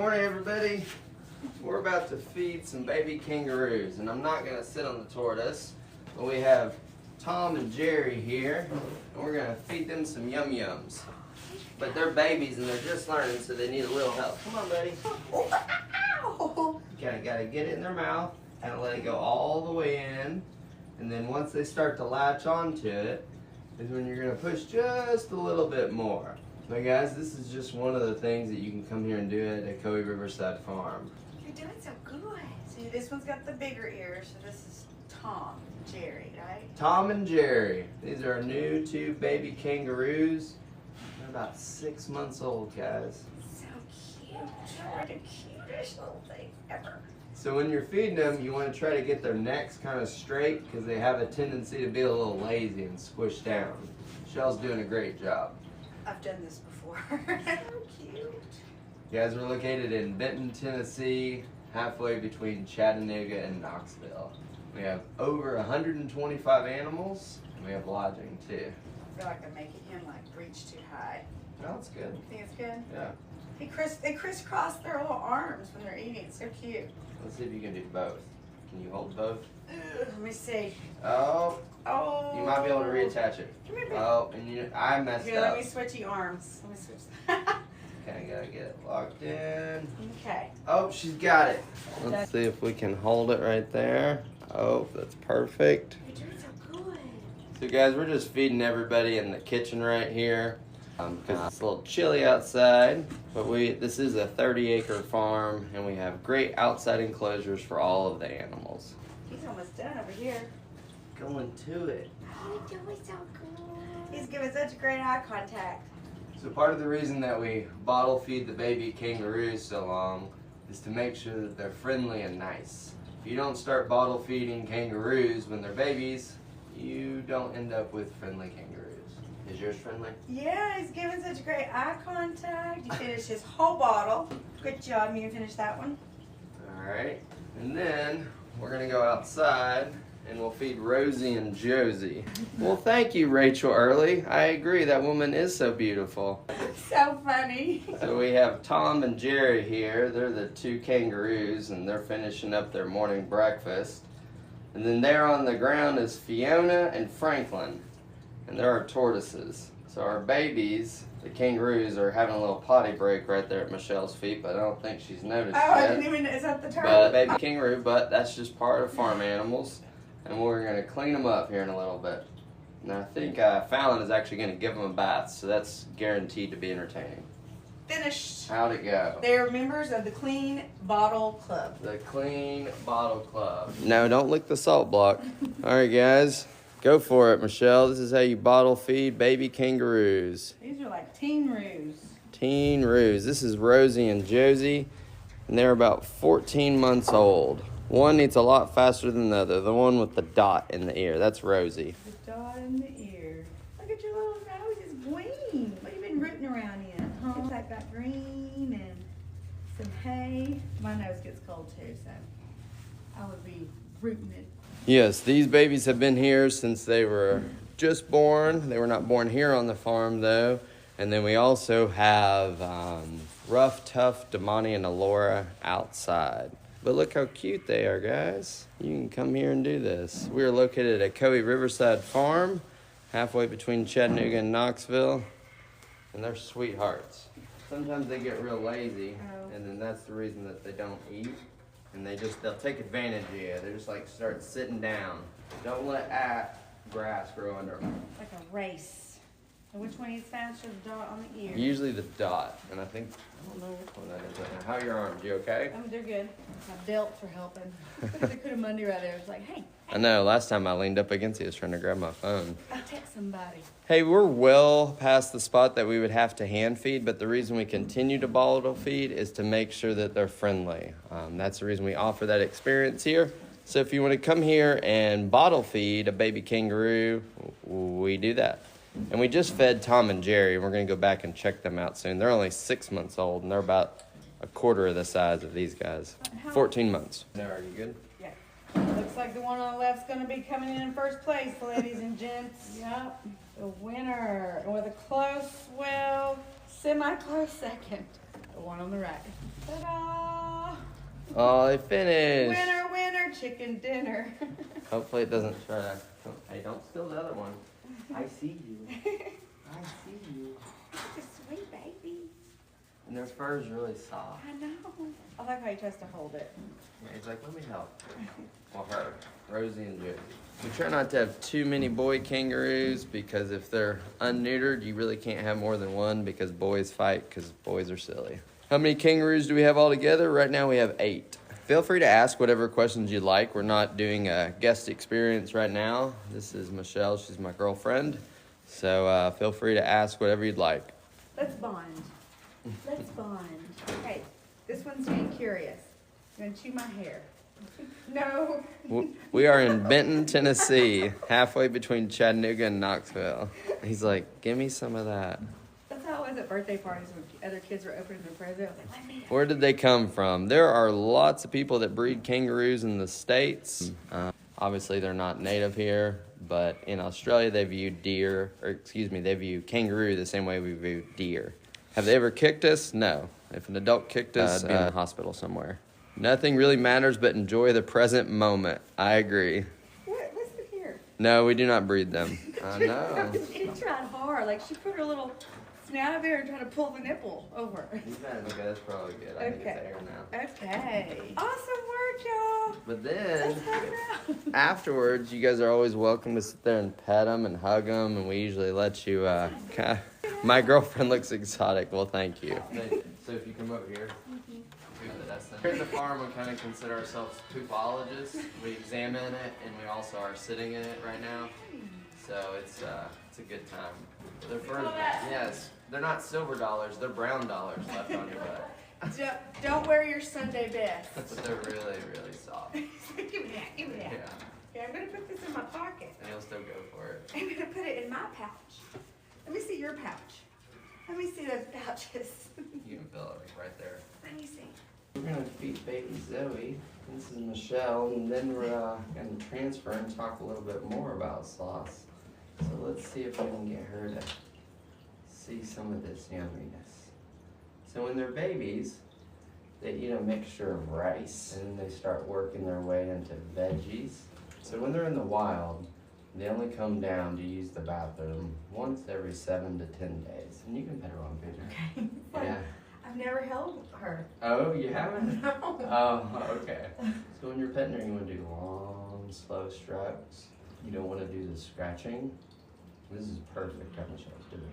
morning, everybody. We're about to feed some baby kangaroos, and I'm not going to sit on the tortoise, but we have Tom and Jerry here, and we're going to feed them some yum-yums. But they're babies, and they're just learning, so they need a little help. Come on, buddy. You kind of got to get it in their mouth, kind of let it go all the way in, and then once they start to latch onto it, is when you're going to push just a little bit more. So guys, this is just one of the things that you can come here and do at Ocoee Riverside Farm. You're doing so good. See, this one's got the bigger ears, so this is Tom and Jerry, right? Tom and Jerry. These are our new two baby kangaroos. They're about 6 months old, guys. So cute. They're the cutest little thing ever. So when you're feeding them, you want to try to get their necks kind of straight because they have a tendency to be a little lazy and squish down. Michelle's doing a great job. I've done this before. So cute. You guys are located in Benton, Tennessee, halfway between Chattanooga and Knoxville. We have over 125 animals, and we have lodging too. I feel like I'm making him like reach too high. No, it's good. You think it's good? Yeah. They crisscross their little arms when they're eating. It's so cute. Let's see if you can do both. Can you hold both? Let me see. Oh, Oh. you might be able to reattach it. Come here, baby. Oh, and I messed Here, up. let me switchy arms. Let me switch. Okay, gotta get it locked in. Okay. Oh, she's got it. Let's see if we can hold it right there. Oh, that's perfect. You're doing so good. So guys, we're just feeding everybody in the kitchen right here because it's a little chilly outside. But this is a 30-acre farm, and we have great outside enclosures for all of the animals. He's almost done over here. Going to it. You're doing so good. He's giving such great eye contact. So part of the reason that we bottle feed the baby kangaroos so long is to make sure that they're friendly and nice. If you don't start bottle feeding kangaroos when they're babies, you don't end up with friendly kangaroos. Is yours friendly? Yeah, he's giving such great eye contact. You finished his whole bottle. Good job. You can finish that one. All right. And then we're going to go outside and we'll feed Rosie and Josie. Well, thank you, Rachel Early. I agree, that woman is so beautiful. So funny. So we have Tom and Jerry here. They're the two kangaroos, and they're finishing up their morning breakfast. And then there on the ground is Fiona and Franklin, and they're our tortoises. So our babies, the kangaroos, are having a little potty break right there at Michelle's feet, but I don't think she's noticed Oh, I yet. didn't even, is that the term? But baby kangaroo, but that's just part of farm animals. And we're going to clean them up here in a little bit. And I think Fallon is actually going to give them a bath, so that's guaranteed to be entertaining. Finished. How'd it go? They're members of the Clean Bottle Club. The Clean Bottle Club. No, don't lick the salt block. All right, guys. Go for it, Michelle. This is how you bottle feed baby kangaroos. These are like teen roos. Teen roos. This is Rosie and Josie, and they're about 14 months old. One eats a lot faster than the other. The one with the dot in the ear, that's Rosie. The dot in the ear. Look at your little nose, it's green. What have you been rooting around in, huh? It's like got green and some hay. My nose gets cold too, so I would be rooting it. Yes, these babies have been here since they were just born. They were not born here on the farm, though. And then we also have Rough, Tough, Damani, and Alora outside. But look how cute they are, guys. You can come here and do this. We are located at Ocoee Riverside Farm, halfway between Chattanooga and Knoxville. And they're sweethearts. Sometimes they get real lazy, and then that's the reason that they don't eat. And they'll take advantage of you. They just like start sitting down. Don't let grass grow under them. Like a race. And which one eats faster, the dot on the ear? Usually the dot, and I think, I don't know which one that is right now. How are your arms? You okay? They're good. My belts are helping. They put a Monday right there. It was like, hey. I know, last time I leaned up against you, I was trying to grab my phone. I'll text somebody. Hey, we're well past the spot that we would have to hand feed, but the reason we continue to bottle feed is to make sure that they're friendly. That's the reason we offer that experience here. So if you want to come here and bottle feed a baby kangaroo, we do that. And we just fed Tom and Jerry, and we're going to go back and check them out soon. They're only 6 months old, and they're about a quarter of the size of these guys. 14 months. Now, are you good? Yeah. Looks like the one on the left's going to be coming in first place, ladies and gents. Yep. The winner with a close, well, semi-close second. The one on the right. Ta-da! Oh, they finished. Winner, winner, chicken dinner. Hopefully it doesn't try to. Hey, don't spill the other one. I see you. I see you. It's a sweet baby. And their fur is really soft. I know. I like how he tries to hold it. Yeah, he's like, let me help. Well, her, Rosie and Joey. We try not to have too many boy kangaroos because if they're unneutered, you really can't have more than one because boys fight because boys are silly. How many kangaroos do we have all together? Right now we have 8. Feel free to ask whatever questions you'd like. We're not doing a guest experience right now. This is Michelle. She's my girlfriend. So feel free to ask whatever you'd like. Let's bond. Let's bond. Hey, this one's being curious. You gonna chew my hair? No. We are in Benton, Tennessee, halfway between Chattanooga and Knoxville. He's like, give me some of that. That's how it was at birthday parties when other kids were opening their present. I was like, let me. Where did they come from? There are lots of people that breed kangaroos in the States. Obviously, they're not native here, but in Australia, they view they view kangaroo the same way we view deer. Have they ever kicked us? No. If an adult kicked us, I'd be in the hospital somewhere. Nothing really matters but enjoy the present moment. I agree. What? Listen here. No, we do not breed them. I know. She tried hard. Like, she put her little snout up there and tried to pull the nipple over. Okay, that's probably good. I think it's air now. Okay. Awesome work, y'all. But then, Let's hug it out. afterwards, you guys are always welcome to sit there and pet them and hug them, and we usually let you, My girlfriend looks exotic. Well, thank you. So if you come over here, here at the farm, we kind of consider ourselves poopologists. We examine it, and we also are sitting in it right now. So it's a good time. They're yes, they're not silver dollars. They're brown dollars left on your butt. Don't wear your Sunday best. But they're really, really soft. Give me that. Give me that. Yeah. Yeah, I'm gonna put this in my pocket. And you'll still go for it. I'm gonna put it in my pouch. Let me see your pouch. Let me see those pouches. You can feel it right there. Let me see. We're gonna feed baby Zoe. This is Michelle, and then we're gonna transfer and talk a little bit more about sloths. So let's see if we can get her to see some of this yumminess. So when they're babies, they eat a mixture of rice, and then they start working their way into veggies. So when they're in the wild, they only come down to use the bathroom once every 7 to 10 days. And you can pet her on picture. Okay. Yeah. I've never held her. Oh, you haven't? No. Oh, okay. So when you're petting her, you want to do long, slow strokes. You don't want to do the scratching. This is perfect. How Michelle's doing.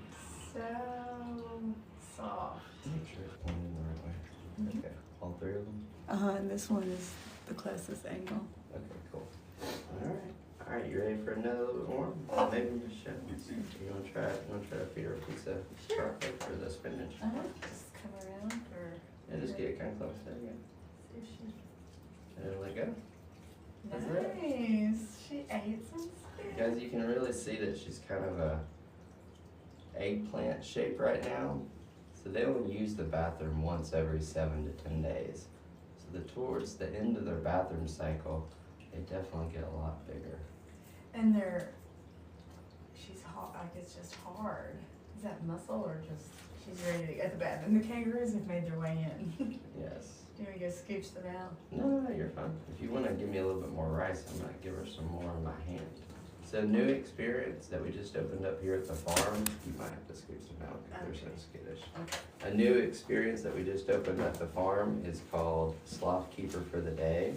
So soft. Make sure it's pointing the right way. Okay. All 3 of them? And this one is the closest angle. Okay, cool. All right. All right, you ready for another little bit more? Maybe Michelle. You want to try to feed her a piece of chocolate or the spinach? Just come around or. Yeah, just get it kind of close. There you go. See if she. And then let go. That's it. Nice. She ate some spinach. Guys, you can really see that she's kind of a eggplant shape right now. So they only use the bathroom once every 7 to 10 days. So towards the end of their bathroom cycle, they definitely get a lot bigger. And she's hot, like it's just hard. Is that muscle or just, she's ready to go to the bathroom? The kangaroos have made their way in. Yes. Do we go scooch them out? No, you're fine. If you want to give me a little bit more rice, I'm going to give her some more in my hand. So new experience that we just opened up here at the farm. You might have to scooch them out because they're so skittish. Okay. A new experience that we just opened at the farm is called Sloth Keeper for the Day.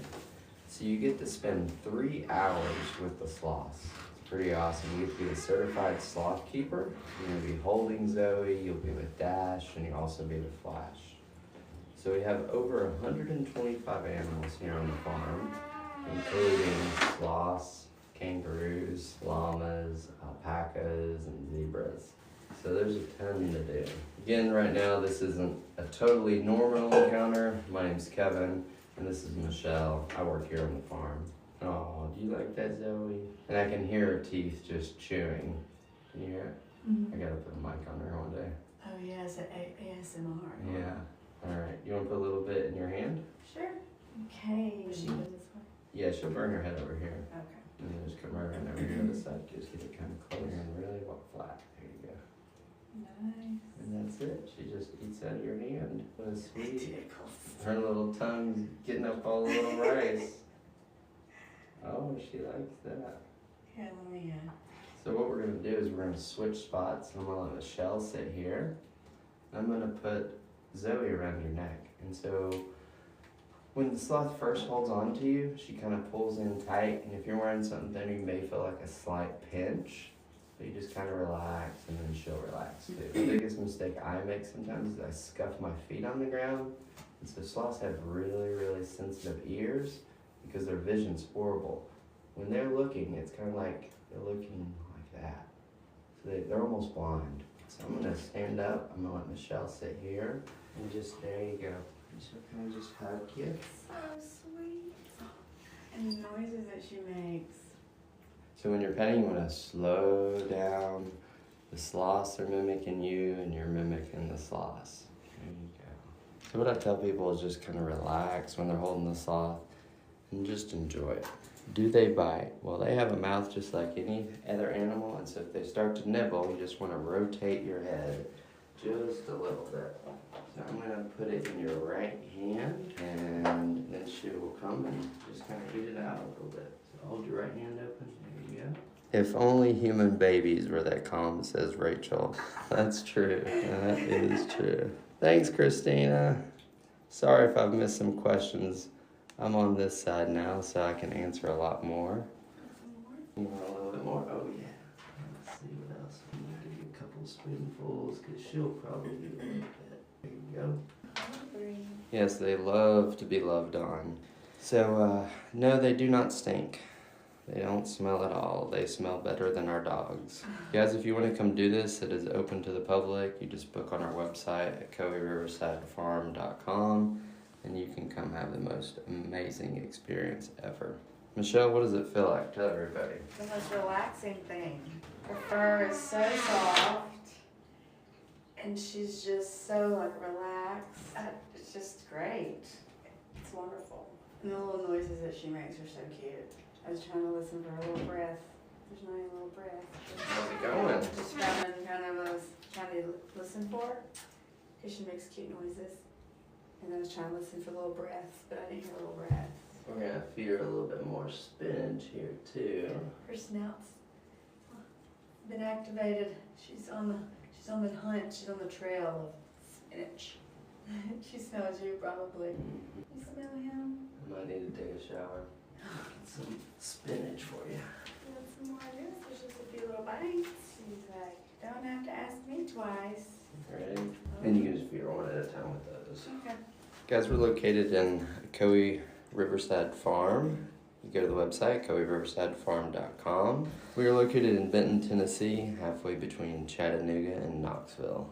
So you get to spend 3 hours with the sloths. It's pretty awesome. You get to be a certified sloth keeper. You're going to be holding Zoe, you'll be with Dash, and you'll also be with Flash. So we have over 125 animals here on the farm, including sloths, kangaroos, llamas, alpacas, and zebras. So there's a ton to do. Again, right now, this isn't a totally normal encounter. My name's Kevin. And this is Michelle. I work here on the farm. Oh, do you like that, Zoe? And I can hear her teeth just chewing. Can you hear it? Mm-hmm. I gotta put a mic on her one day. Oh yeah, it's an ASMR. Yeah. All right. You want to put a little bit in your hand? Sure. Okay. She goes this way. Yeah, she'll burn her head over here. Okay. And then just come right over here to the side. Just get it kind of close and really walk flat. There you go. Nice. And that's it. She just eats out of your hand. What a sweet. Tickles. Her little tongue's getting up all the little rice. Oh, she likes that. Yeah, let me, So what we're gonna do is we're gonna switch spots. I'm gonna let Michelle sit here. I'm gonna put Zoe around your neck. And so when the sloth first holds on to you, she kind of pulls in tight. And if you're wearing something thin, you may feel like a slight pinch. But you just kind of relax, and then she'll relax too. The biggest mistake I make sometimes is I scuff my feet on the ground. And so sloths have really, really sensitive ears because their vision's horrible. When they're looking, it's kind of like they're looking like that. So they're almost blind. So I'm gonna stand up. I'm gonna let Michelle sit here, and just there you go. And she'll kind of just hug you. so sweet. And the noises that she makes. So when you're petting, you want to slow down. The sloths are mimicking you, and you're mimicking the sloths. There you go. So what I tell people is just kind of relax when they're holding the sloth, and just enjoy it. Do they bite? Well, they have a mouth just like any other animal, and so if they start to nibble, you just want to rotate your head just a little bit. So I'm going to put it in your right hand, and then she will come and just kind of eat it out a little bit. So hold your right hand open. There you go. If only human babies were that calm, says Rachel. That's true. That is true. Thanks, Christina. Sorry if I've missed some questions. I'm on this side now, so I can answer a lot more. You want a little bit more? Oh, yeah. Let's see what else. I'm going to give you a couple spoonfuls, because she'll probably do a little bit. There you go. Yes, they love to be loved on. So, no, they do not stink. They don't smell at all. They smell better than our dogs. Guys, if you want to come do this, it is open to the public. You just book on our website at OcoeeRiversideFarm.com, and you can come have the most amazing experience ever. Michelle, what does it feel like? Tell everybody. The most relaxing thing. Her fur is so soft, and she's just so like relaxed. It's just great. It's wonderful. And the little noises that she makes are so cute. I was trying to listen for her little breath. There's not any little breath. How's it going? Just trying to listen for her, because she makes cute noises. And I was trying to listen for little breaths, but I didn't hear little breaths. We're going to feed her a little bit more spinach here, too. Her snout's been activated. She's on the hunt. She's on the trail of spinach. She smells you probably. You smell him? I might need to take a shower. Get some spinach for you. You want some more of this? There's just a few little bites. She's like, don't have to ask me twice. Ready? And you can just feed her one at a time with those. Okay. Guys, we're located in Ocoee Riverside Farm. You go to the website, OcoeeRiversideFarm.com. We are located in Benton, Tennessee, halfway between Chattanooga and Knoxville.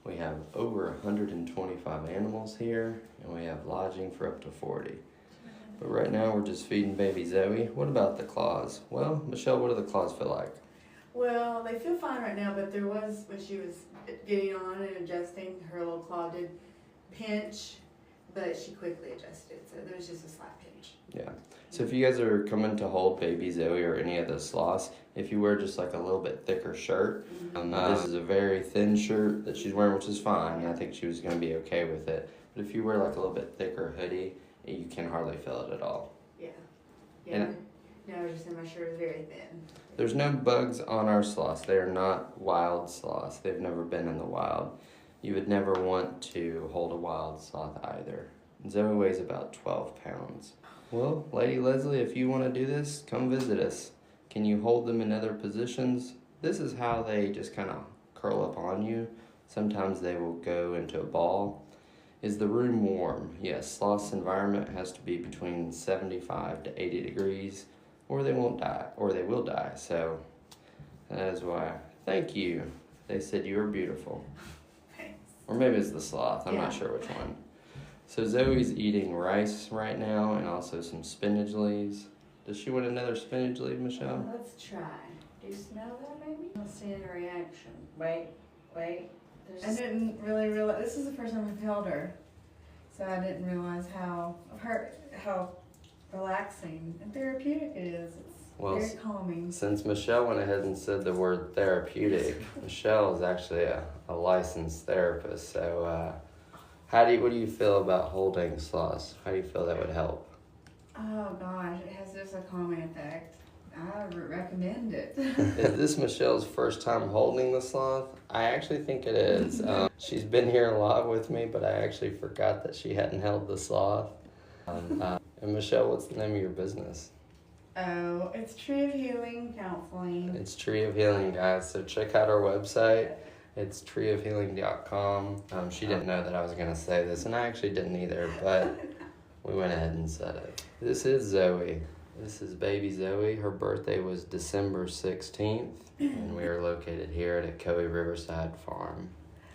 We have over 125 animals here, and we have lodging for up to 40. But right now we're just feeding baby Zoe. What about the claws? Well, Michelle, what do the claws feel like? Well, they feel fine right now, but there was, when she was getting on and adjusting, her little claw did pinch, but she quickly adjusted, so there was just a slight pinch. Yeah. So if you guys are coming to hold baby Zoe or any of the sloths, if you wear just like a little bit thicker shirt, this is a very thin shirt that she's wearing, which is fine. I think she was going to be okay with it. But if you wear like a little bit thicker hoodie, you can hardly feel it at all. Yeah. Yeah. No, I was just saying my shirt is very thin. There's no bugs on our sloths. They are not wild sloths. They've never been in the wild. You would never want to hold a wild sloth either. Zoe weighs about 12 pounds. Well, Lady Leslie, if you want to do this, come visit us. Can you hold them in other positions? This is how they just kind of curl up on you. Sometimes they will go into a ball. Is the room warm? Yes, sloth's environment has to be between 75 to 80 degrees, or they won't die, or they will die. So that is why. Thank you. They said you were beautiful. Thanks. Or maybe it's the sloth. I'm not sure which one. So Zoe's eating rice right now and also some spinach leaves. Does she want another spinach leaf, Michelle? Let's try. Do you smell that, maybe? I don't see any reaction. Wait. I didn't really realize, this is the first time I've held her, so I didn't realize how relaxing and therapeutic it is. Well, Very calming. since Michelle went ahead and said the word therapeutic, Michelle is actually a licensed therapist. So, what do you feel about holding sloths? How do you feel that would help? Oh gosh, it has just a calming effect. I would recommend it. Is this Michelle's first time holding the sloth? I actually think it is. She's been here a lot with me, but I actually forgot that she hadn't held the sloth. And Michelle, what's the name of your business? Oh, it's Tree of Healing Counseling. It's Tree of Healing, guys. So check out our website. It's treeofhealing.com. She didn't know that I was going to say this, and I actually didn't either, but we went ahead and said it. This is Zoey. This is baby Zoey. Her birthday was December 16th, and we are located here at Ocoee Riverside Farm.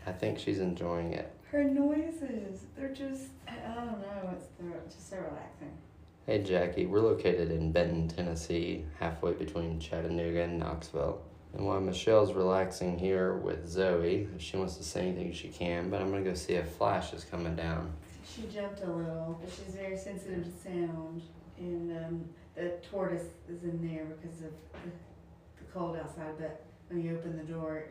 I think she's enjoying it. Her noises, they're just, I don't know, they're just so relaxing. Hey Jackie, we're located in Benton, Tennessee, halfway between Chattanooga and Knoxville. And while Michelle's relaxing here with Zoey, if she wants to say anything she can, but I'm gonna go see if Flash is coming down. She jumped a little, but she's very sensitive to sound. And the tortoise is in there because of the cold outside, but when you open the door,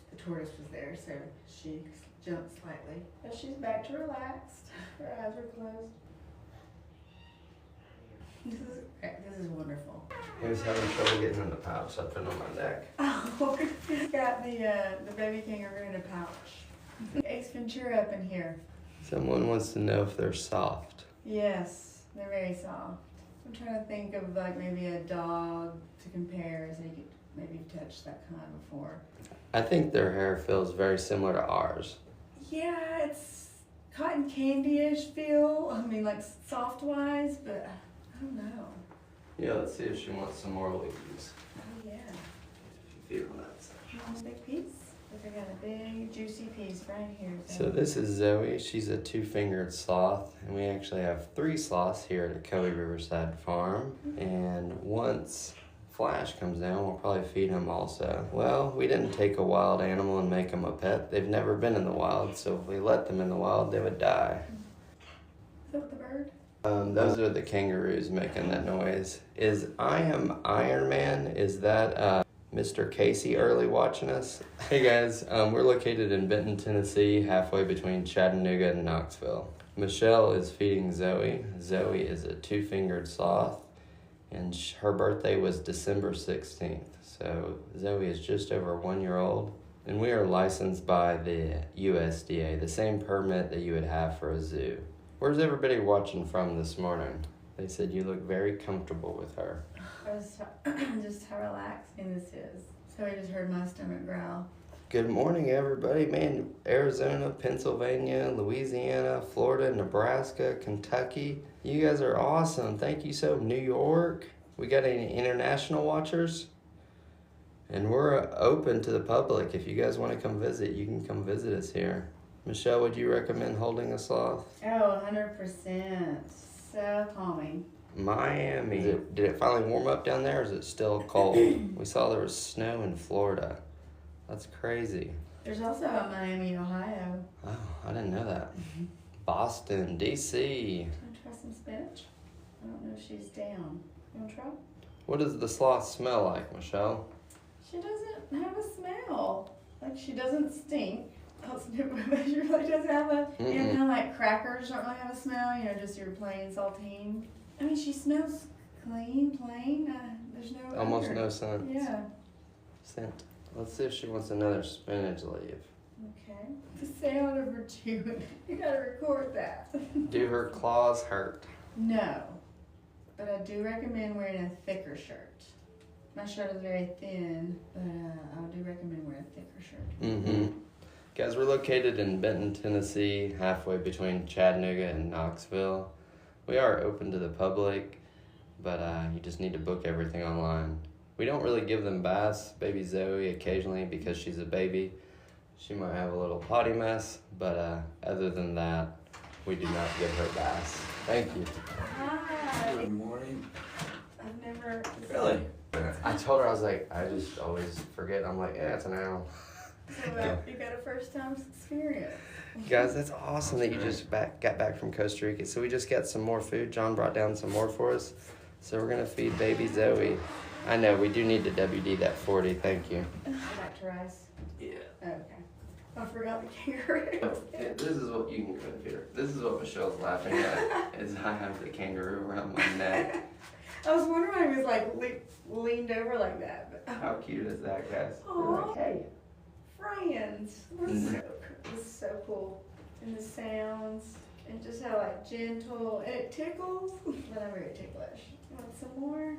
the tortoise was there, so she jumped slightly. But she's back to relaxed. Her eyes are closed. This is wonderful. He was having trouble getting in the pouch. I put it on my neck. Oh, he's got the baby kangaroo in a pouch. Ace Ventura up in here. Someone wants to know if they're soft. Yes, they're very soft. I'm trying to think of like maybe a dog to compare, so you could maybe touch that kind before. I think their hair feels very similar to ours. Yeah, it's cotton candy-ish feel. I mean, like soft-wise, but I don't know. Yeah, let's see if she wants some more leaves. Oh, yeah. If you feel that. You want a big piece? Look, I got a big, juicy piece right here. So this is Zoey. She's a two-fingered sloth, and we actually have 3 sloths here at Ocoee Riverside Farm. And once Flash comes down, we'll probably feed him also. Well, we didn't take a wild animal and make him a pet. They've never been in the wild, so if we let them in the wild, they would die. Is that the bird? Those are the kangaroos making that noise. Is I Am Iron Man, is that Mr. Casey early watching us? Hey guys, we're located in Benton, Tennessee, halfway between Chattanooga and Knoxville. Michelle is feeding Zoey. Zoey is a two-fingered sloth, and her birthday was December 16th. So Zoey is just over 1 year old, and we are licensed by the USDA, the same permit that you would have for a zoo. Where's everybody watching from this morning? They said you look very comfortable with her. Just how relaxing this is. So I just heard my stomach growl. Good morning, everybody. Man, Arizona, Pennsylvania, Louisiana, Florida, Nebraska, Kentucky. You guys are awesome. Thank you so. New York. We got any international watchers? And we're open to the public. If you guys want to come visit, you can come visit us here. Michelle, would you recommend holding a sloth? Oh, 100%. So calming. Miami. Did it finally warm up down there, or is it still cold? We saw there was snow in Florida. That's crazy. There's also a Miami, Ohio. Oh, I didn't know that. Boston, D.C. Want to try some spinach? I don't know if she's down. You want to try? What does the sloth smell like, Michelle? She doesn't have a smell. Like, she doesn't stink. She really doesn't have a, you know, kind of like crackers don't really have a smell, you know, just your plain saltine. I mean, she smells clean, plain. There's no Almost odor. no scent. Yeah. Scent. Let's see if she wants another spinach leaf. Okay. The sound of her chewing. You gotta record that. Do her claws hurt? No. But I do recommend wearing a thicker shirt. My shirt is very thin, but I do recommend wearing a thicker shirt. Mm-hmm. Guys, we're located in Benton, Tennessee, halfway between Chattanooga and Knoxville. We are open to the public, but you just need to book everything online. We don't really give them baths. Baby Zoey occasionally, because she's a baby, she might have a little potty mess, but other than that, we do not give her baths. Thank you. Hi. Good morning. I've never. Really? I told her, I was like, I just always forget. I'm like, yeah, it's an owl. So you got a first time experience. Guys, that's awesome that you just got back from Costa Rica. So we just got some more food. John brought down some more for us. So we're gonna feed baby Zoey. I know, we do need to WD that 40, thank you. Back to rice. Yeah. Okay. I forgot the kangaroo. This is what you can go here. This is what Michelle's laughing at, is I have the kangaroo around my neck. I was wondering why he was like leaned over like that. But, How cute is that, guys? They're Aw. like, hey. friends. This is so cool. And the sounds, and just how like gentle, and it tickles, but I'm very ticklish. You want some more?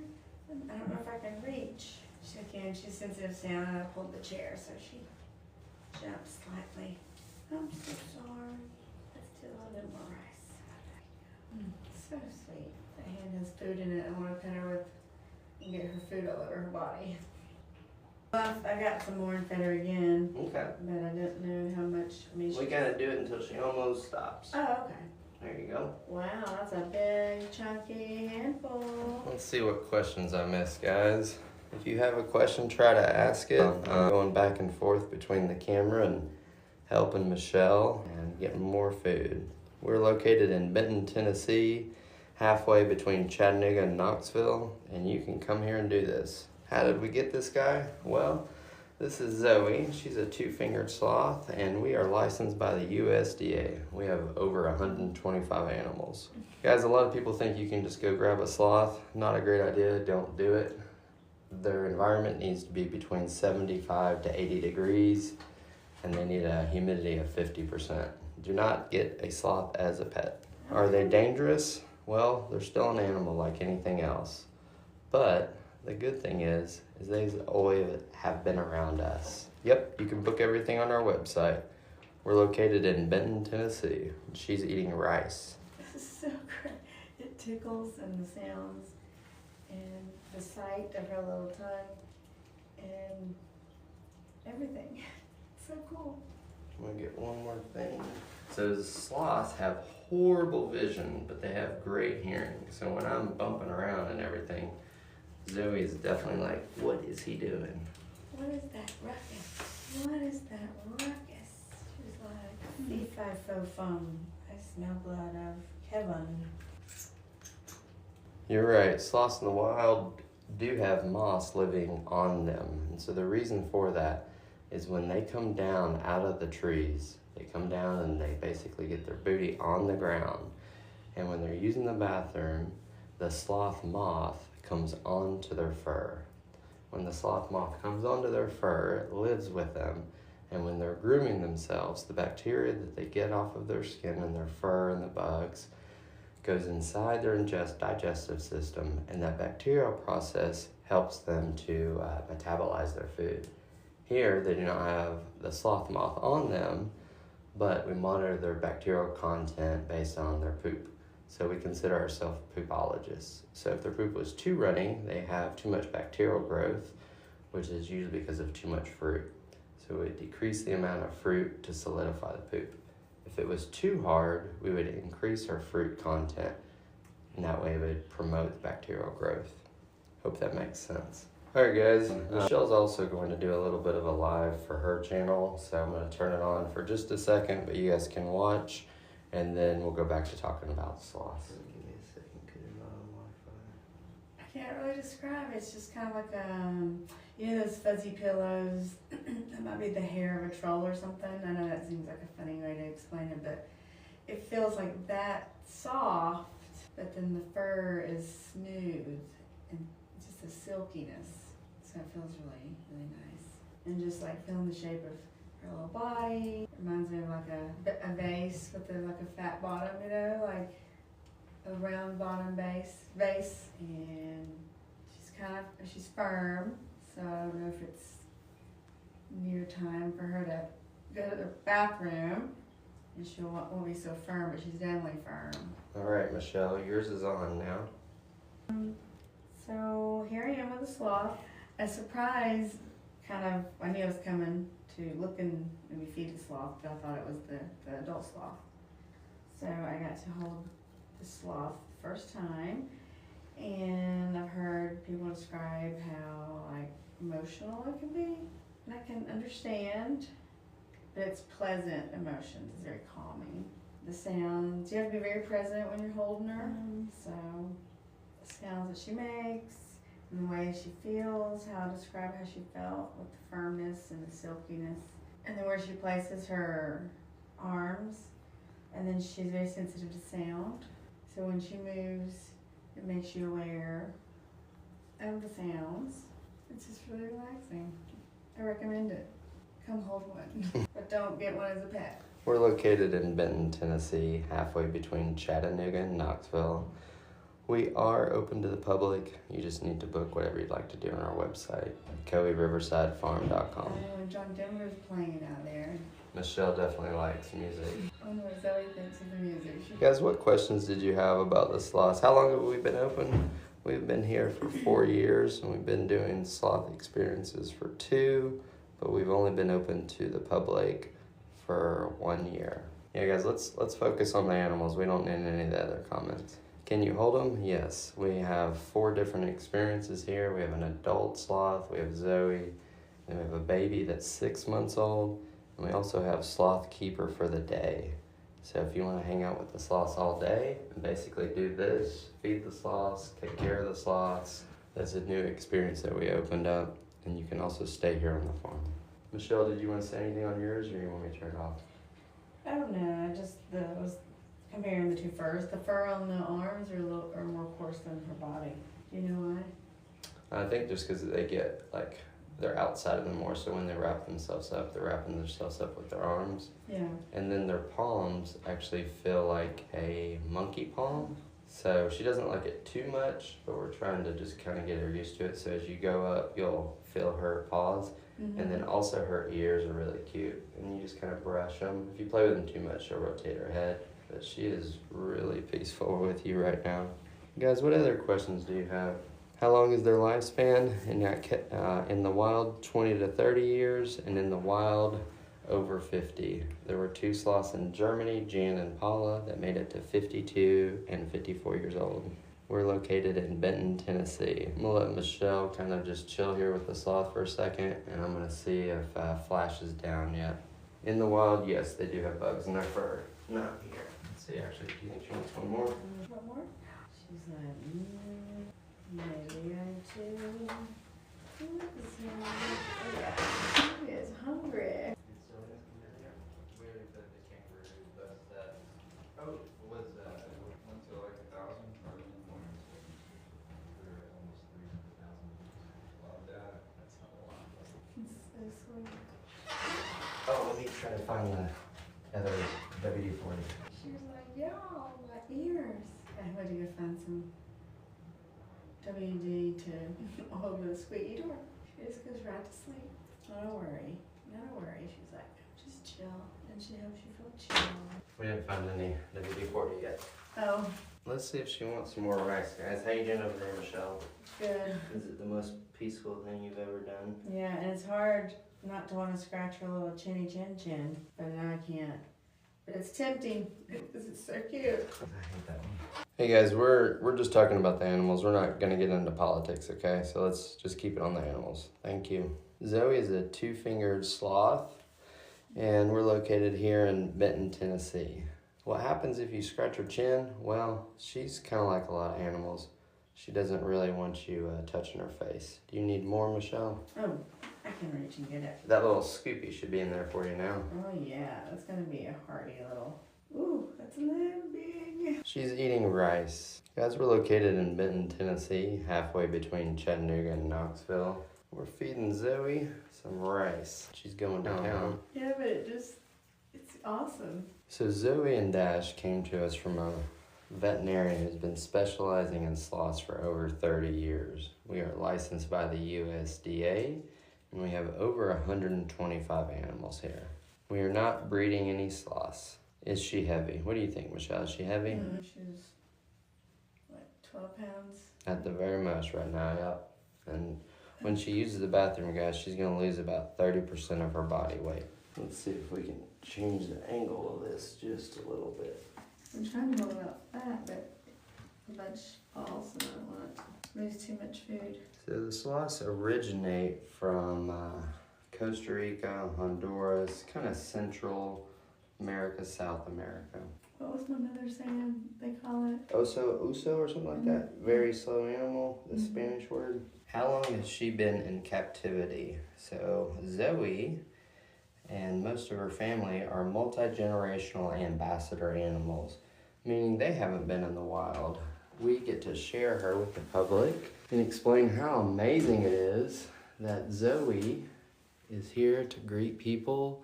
I don't know if I can reach. She can, she's sensitive to sound, and I pulled the chair, so she jumps slightly. I'm so sorry. Let's do a little bit more rice. So sweet. The hand has food in it. I want to pet her with and get her food all over her body. I got some more and fed her again. Okay. But I didn't know how much. I mean, We gotta do it until she almost stops. Oh, okay. There you go. Wow, that's a big, chunky handful. Let's see what questions I missed, guys. If you have a question, try to ask it. Going back and forth between the camera and helping Michelle and getting more food. We're located in Benton, Tennessee, halfway between Chattanooga and Knoxville, and you can come here and do this. How did we get this guy? Well, this is Zoey. She's a two-fingered sloth, and we are licensed by the USDA. We have over 125 animals. Guys, a lot of people think you can just go grab a sloth. Not a great idea. Don't do it. Their environment needs to be between 75 to 80 degrees, and they need a humidity of 50%. Do not get a sloth as a pet. Are they dangerous? Well, they're still an animal like anything else. But the good thing is they always have been around us. Yep, you can book everything on our website. We're located in Benton, Tennessee. She's eating rice. This is so great. It tickles and the sounds and the sight of her little tongue and everything. It's so cool. I'm gonna get one more thing. So sloths have horrible vision, but they have great hearing. So when I'm bumping around and everything, Zoe is definitely like, what is he doing? What is that ruckus? What is that ruckus? She was like, fee-fi-fo-fum. I smell blood of heaven. You're right, sloths in the wild do have moss living on them. And so the reason for that is when they come down out of the trees, they come down and they basically get their booty on the ground. And when they're using the bathroom, the sloth moth comes onto their fur. When the sloth moth comes onto their fur, it lives with them. And when they're grooming themselves, the bacteria that they get off of their skin and their fur and the bugs goes inside their digestive system, and that bacterial process helps them to metabolize their food. Here, they do not have the sloth moth on them, but we monitor their bacterial content based on their poop. So we consider ourselves poopologists. So if their poop was too runny, they have too much bacterial growth, which is usually because of too much fruit. So we decrease the amount of fruit to solidify the poop. If it was too hard, we would increase our fruit content, and that way it would promote the bacterial growth. Hope that makes sense. All right, guys, Michelle's also going to do a little bit of a live for her channel, so I'm going to turn it on for just a second, but you guys can watch, and then we'll go back to talking about sloths. Give me a second, because you're not on Wi-Fi. I can't really describe it. It's just kind of like you know those fuzzy pillows? That might be the hair of a troll or something. I know that seems like a funny way to explain it, but it feels like that soft, but then the fur is smooth and just a silkiness. So it feels really, really nice. And just like feeling the shape of her little body. Reminds me of like a vase with like a fat bottom, you know, like a round bottom base, and she's firm, so I don't know if it's near time for her to go to the bathroom, and she won't be so firm, but she's definitely firm. All right, Michelle, yours is on now. So here I am with a sloth. A surprise, I knew I was coming to look and maybe feed the sloth, but I thought it was the adult sloth. So I got to hold the sloth the first time, and I've heard people describe how like emotional it can be, and I can understand, but it's pleasant emotions. It's very calming. The sounds, you have to be very present when you're holding her. So the sounds that she makes, and the way she feels, how to describe how she felt with the firmness and the silkiness. And then where she places her arms, and then she's very sensitive to sound. So when she moves, it makes you aware of the sounds. It's just really relaxing. I recommend it. Come hold one, but don't get one as a pet. We're located in Benton, Tennessee, halfway between Chattanooga and Knoxville. We are open to the public. You just need to book whatever you'd like to do on our website, OcoeeRiversideFarm.com. Oh, John Denver's playing out there. Michelle definitely likes music. I wonder what Zoey thinks of the music. Guys, what questions did you have about the sloths? How long have we been open? We've been here for 4 years, and we've been doing sloth experiences for 2, but we've only been open to the public for 1 year. Yeah, guys, let's focus on the animals. We don't need any of the other comments. Can you hold them? Yes. We have 4 different experiences here. We have an adult sloth, we have Zoey, and we have a baby that's 6 months old, and we also have Sloth Keeper for the day. So if you want to hang out with the sloths all day and basically do this, feed the sloths, take care of the sloths, that's a new experience that we opened up, and you can also stay here on the farm. Michelle, did you want to say anything on yours, or you want me to turn it off? I don't know. I just was comparing the two furs. The fur on the arms are more coarse than her body. Do you know why? I think just because they get, like, they're outside of them more, so when they wrap themselves up, they're wrapping themselves up with their arms. Yeah. And then their palms actually feel like a monkey palm. So she doesn't like it too much, but we're trying to just kind of get her used to it. So as you go up, you'll feel her paws. Mm-hmm. And then also her ears are really cute. And you just kind of brush them. If you play with them too much, she'll rotate her head. But she is really peaceful with you right now. Guys, what other questions do you have? How long is their lifespan? In the wild, 20 to 30 years, and in the wild, over 50. There were 2 sloths in Germany, Jan and Paula, that made it to 52 and 54 years old. We're located in Benton, Tennessee. I'm gonna let Michelle kind of just chill here with the sloth for a second, and I'm gonna see if Flash is down yet. In the wild, yes, they do have bugs in their fur. Not here. Let's see, actually, do you think she wants one more? One more? She's like, maybe I'm too. She is hungry. Went to like 1,000 or more. We were at almost 300,000. Wow, data. That's not a lot. It's so sweet. Oh, let me try to find the other WD-40. She was like, y'all, my ears. I went to go find some WD to hold the squeaky door. She just goes right to sleep. Not a worry. Not a worry. She's like, just chill. And she helps you feel chill. We didn't find any WD-40 yet. Oh, Let's see if she wants some more rice, guys. How you doing over there, Michelle? good. Is it the most peaceful thing you've ever done? Yeah, and it's hard not to want to scratch her little chinny chin, but now I can't. But it's tempting because it's so cute. I hate that one. Hey guys, we're just talking about the animals. We're not gonna get into politics, okay? So let's just keep it on the animals. Thank you. Zoey is a 2-fingered sloth, and we're located here in Benton, Tennessee. What happens if you scratch her chin? Well, she's kind of like a lot of animals. She doesn't really want you touching her face. Do you need more, Michelle? Oh, I can reach and get it. That little scoopy should be in there for you now. Oh yeah, that's gonna be a hearty little. Ooh, that's a little big. She's eating rice. Guys, we're located in Benton, Tennessee, halfway between Chattanooga and Knoxville. We're feeding Zoey some rice. She's going downtown. Yeah, but it's awesome. So Zoey and Dash came to us from a veterinarian who's been specializing in sloths for over 30 years. We are licensed by the USDA, and we have over 125 animals here. We are not breeding any sloths. Is she heavy? What do you think, Michelle? Is she heavy? She's like 12 pounds. At the very most right now, yep. And when she uses the bathroom, guys, she's going to lose about 30% of her body weight. Let's see if we can change the angle of this just a little bit. I'm trying to hold it up fat, but a bunch falls and I don't want to lose too much food. So the sloths originate from Costa Rica, Honduras, kind of Central America, South America. What was my mother saying they call it? Uso or something like that. Very slow animal, the Spanish word. How long has she been in captivity? So Zoey and most of her family are multi-generational ambassador animals, meaning they haven't been in the wild. We get to share her with the public and explain how amazing it is that Zoey is here to greet people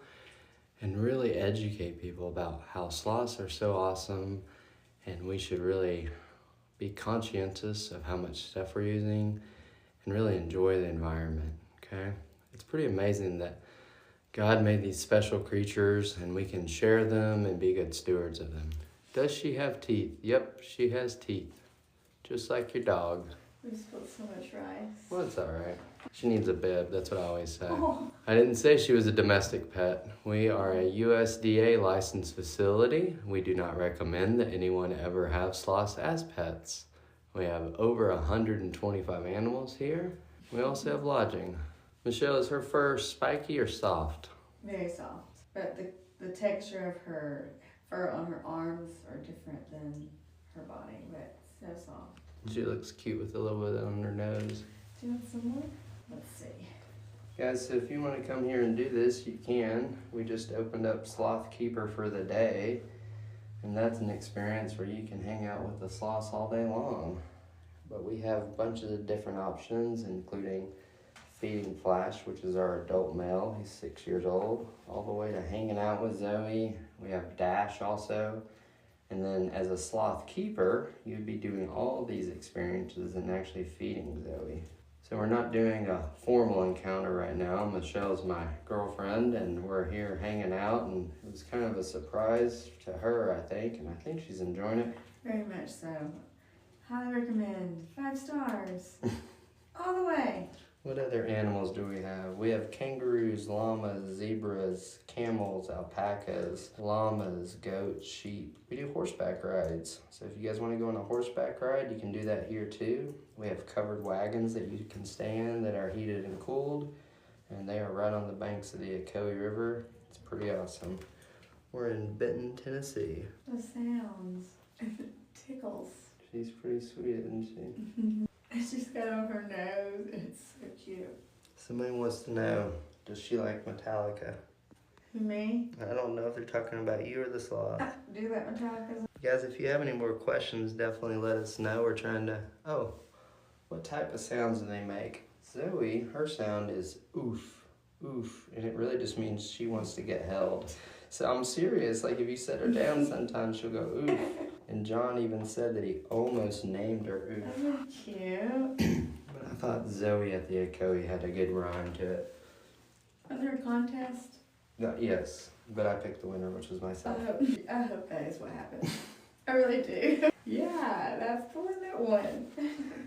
and really educate people about how sloths are so awesome, and we should really be conscientious of how much stuff we're using and really enjoy the environment, okay? It's pretty amazing that God made these special creatures and we can share them and be good stewards of them. Does she have teeth? Yep, she has teeth, just like your dog. We spilled so much rice. Well, it's all right. She needs a bib, that's what I always say. Oh. I didn't say she was a domestic pet. We are a USDA licensed facility. We do not recommend that anyone ever have sloths as pets. We have over 125 animals here. We also have lodging. Michelle, is her fur spiky or soft? Very soft. But the texture of her fur on her arms are different than her body, but so soft. She looks cute with a little bit on her nose. Do you want some more? Let's see. Guys, so if you want to come here and do this, you can. We just opened up Sloth Keeper for the day, and that's an experience where you can hang out with the sloths all day long. But we have bunches of different options, including Feeding Flash, which is our adult male. He's 6 years old, all the way to hanging out with Zoey. We have Dash also. And then as a sloth keeper, you'd be doing all these experiences and actually feeding Zoey. So we're not doing a formal encounter right now. Michelle's my girlfriend and we're here hanging out, and it was kind of a surprise to her, I think, and I think she's enjoying it. Very much so. Highly recommend. 5 stars. All the way. What other animals do we have? We have kangaroos, llamas, zebras, camels, alpacas, llamas, goats, sheep. We do horseback rides. So if you guys want to go on a horseback ride, you can do that here too. We have covered wagons that you can stay in that are heated and cooled, and they are right on the banks of the Ocoee River. It's pretty awesome. We're in Benton, Tennessee. The sounds. It tickles. She's pretty sweet, isn't she? She's got on her nose. It's so cute. Somebody wants to know, does she like Metallica? Me? I don't know if they're talking about you or the sloth. Do that Metallica's. Guys, if you have any more questions, definitely let us know. We're trying to... Oh, what type of sounds do they make? Zoey, her sound is oof, oof, and it really just means she wants to get held. So I'm serious, like if you set her down sometimes she'll go oof. And John even said that he almost named her oof. That's cute. But I thought Zoey at the Ocoee had a good rhyme to it. Was there a contest? No, yes, but I picked the winner, which was myself. I hope that is what happened. I really do. Yeah, that's the one that won.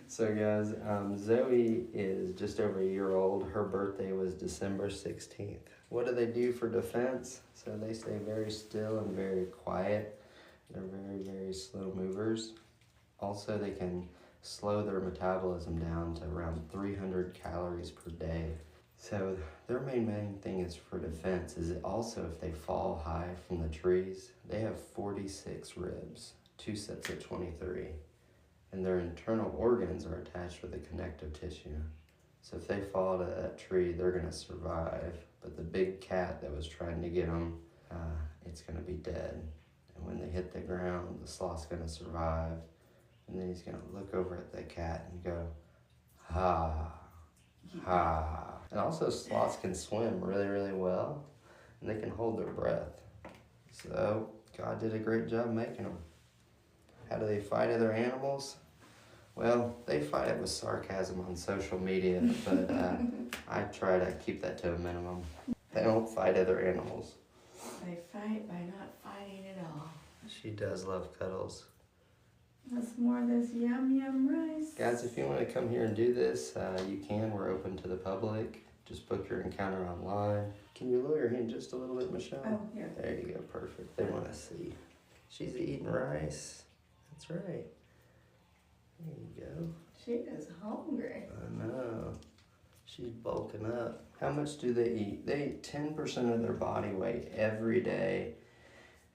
So guys, Zoey is just over a year old. Her birthday was December 16th. What do they do for defense? So they stay very still and very quiet. They're very, very slow movers. Also, they can slow their metabolism down to around 300 calories per day. So their main thing is for defense is also if they fall high from the trees, they have 46 ribs, 2 sets of 23. And their internal organs are attached with the connective tissue. So if they fall to that tree, they're gonna survive. But the big cat that was trying to get them, it's gonna be dead. And when they hit the ground, the sloth's gonna survive. And then he's gonna look over at the cat and go, ha, ha. And also sloths can swim really, really well. And they can hold their breath. So God did a great job making them. How do they fight other animals? Well, they fight it with sarcasm on social media, but I try to keep that to a minimum. They don't fight other animals. They fight by not fighting at all. She does love cuddles. That's more of this yum rice. Guys, if you want to come here and do this, you can. We're open to the public. Just book your encounter online. Can you lower your hand just a little bit, Michelle? Oh, here. There you go, perfect. They want to see. She's eating rice. That's right. There you go. She is hungry. I know. She's bulking up. How much do they eat? They eat 10% of their body weight every day.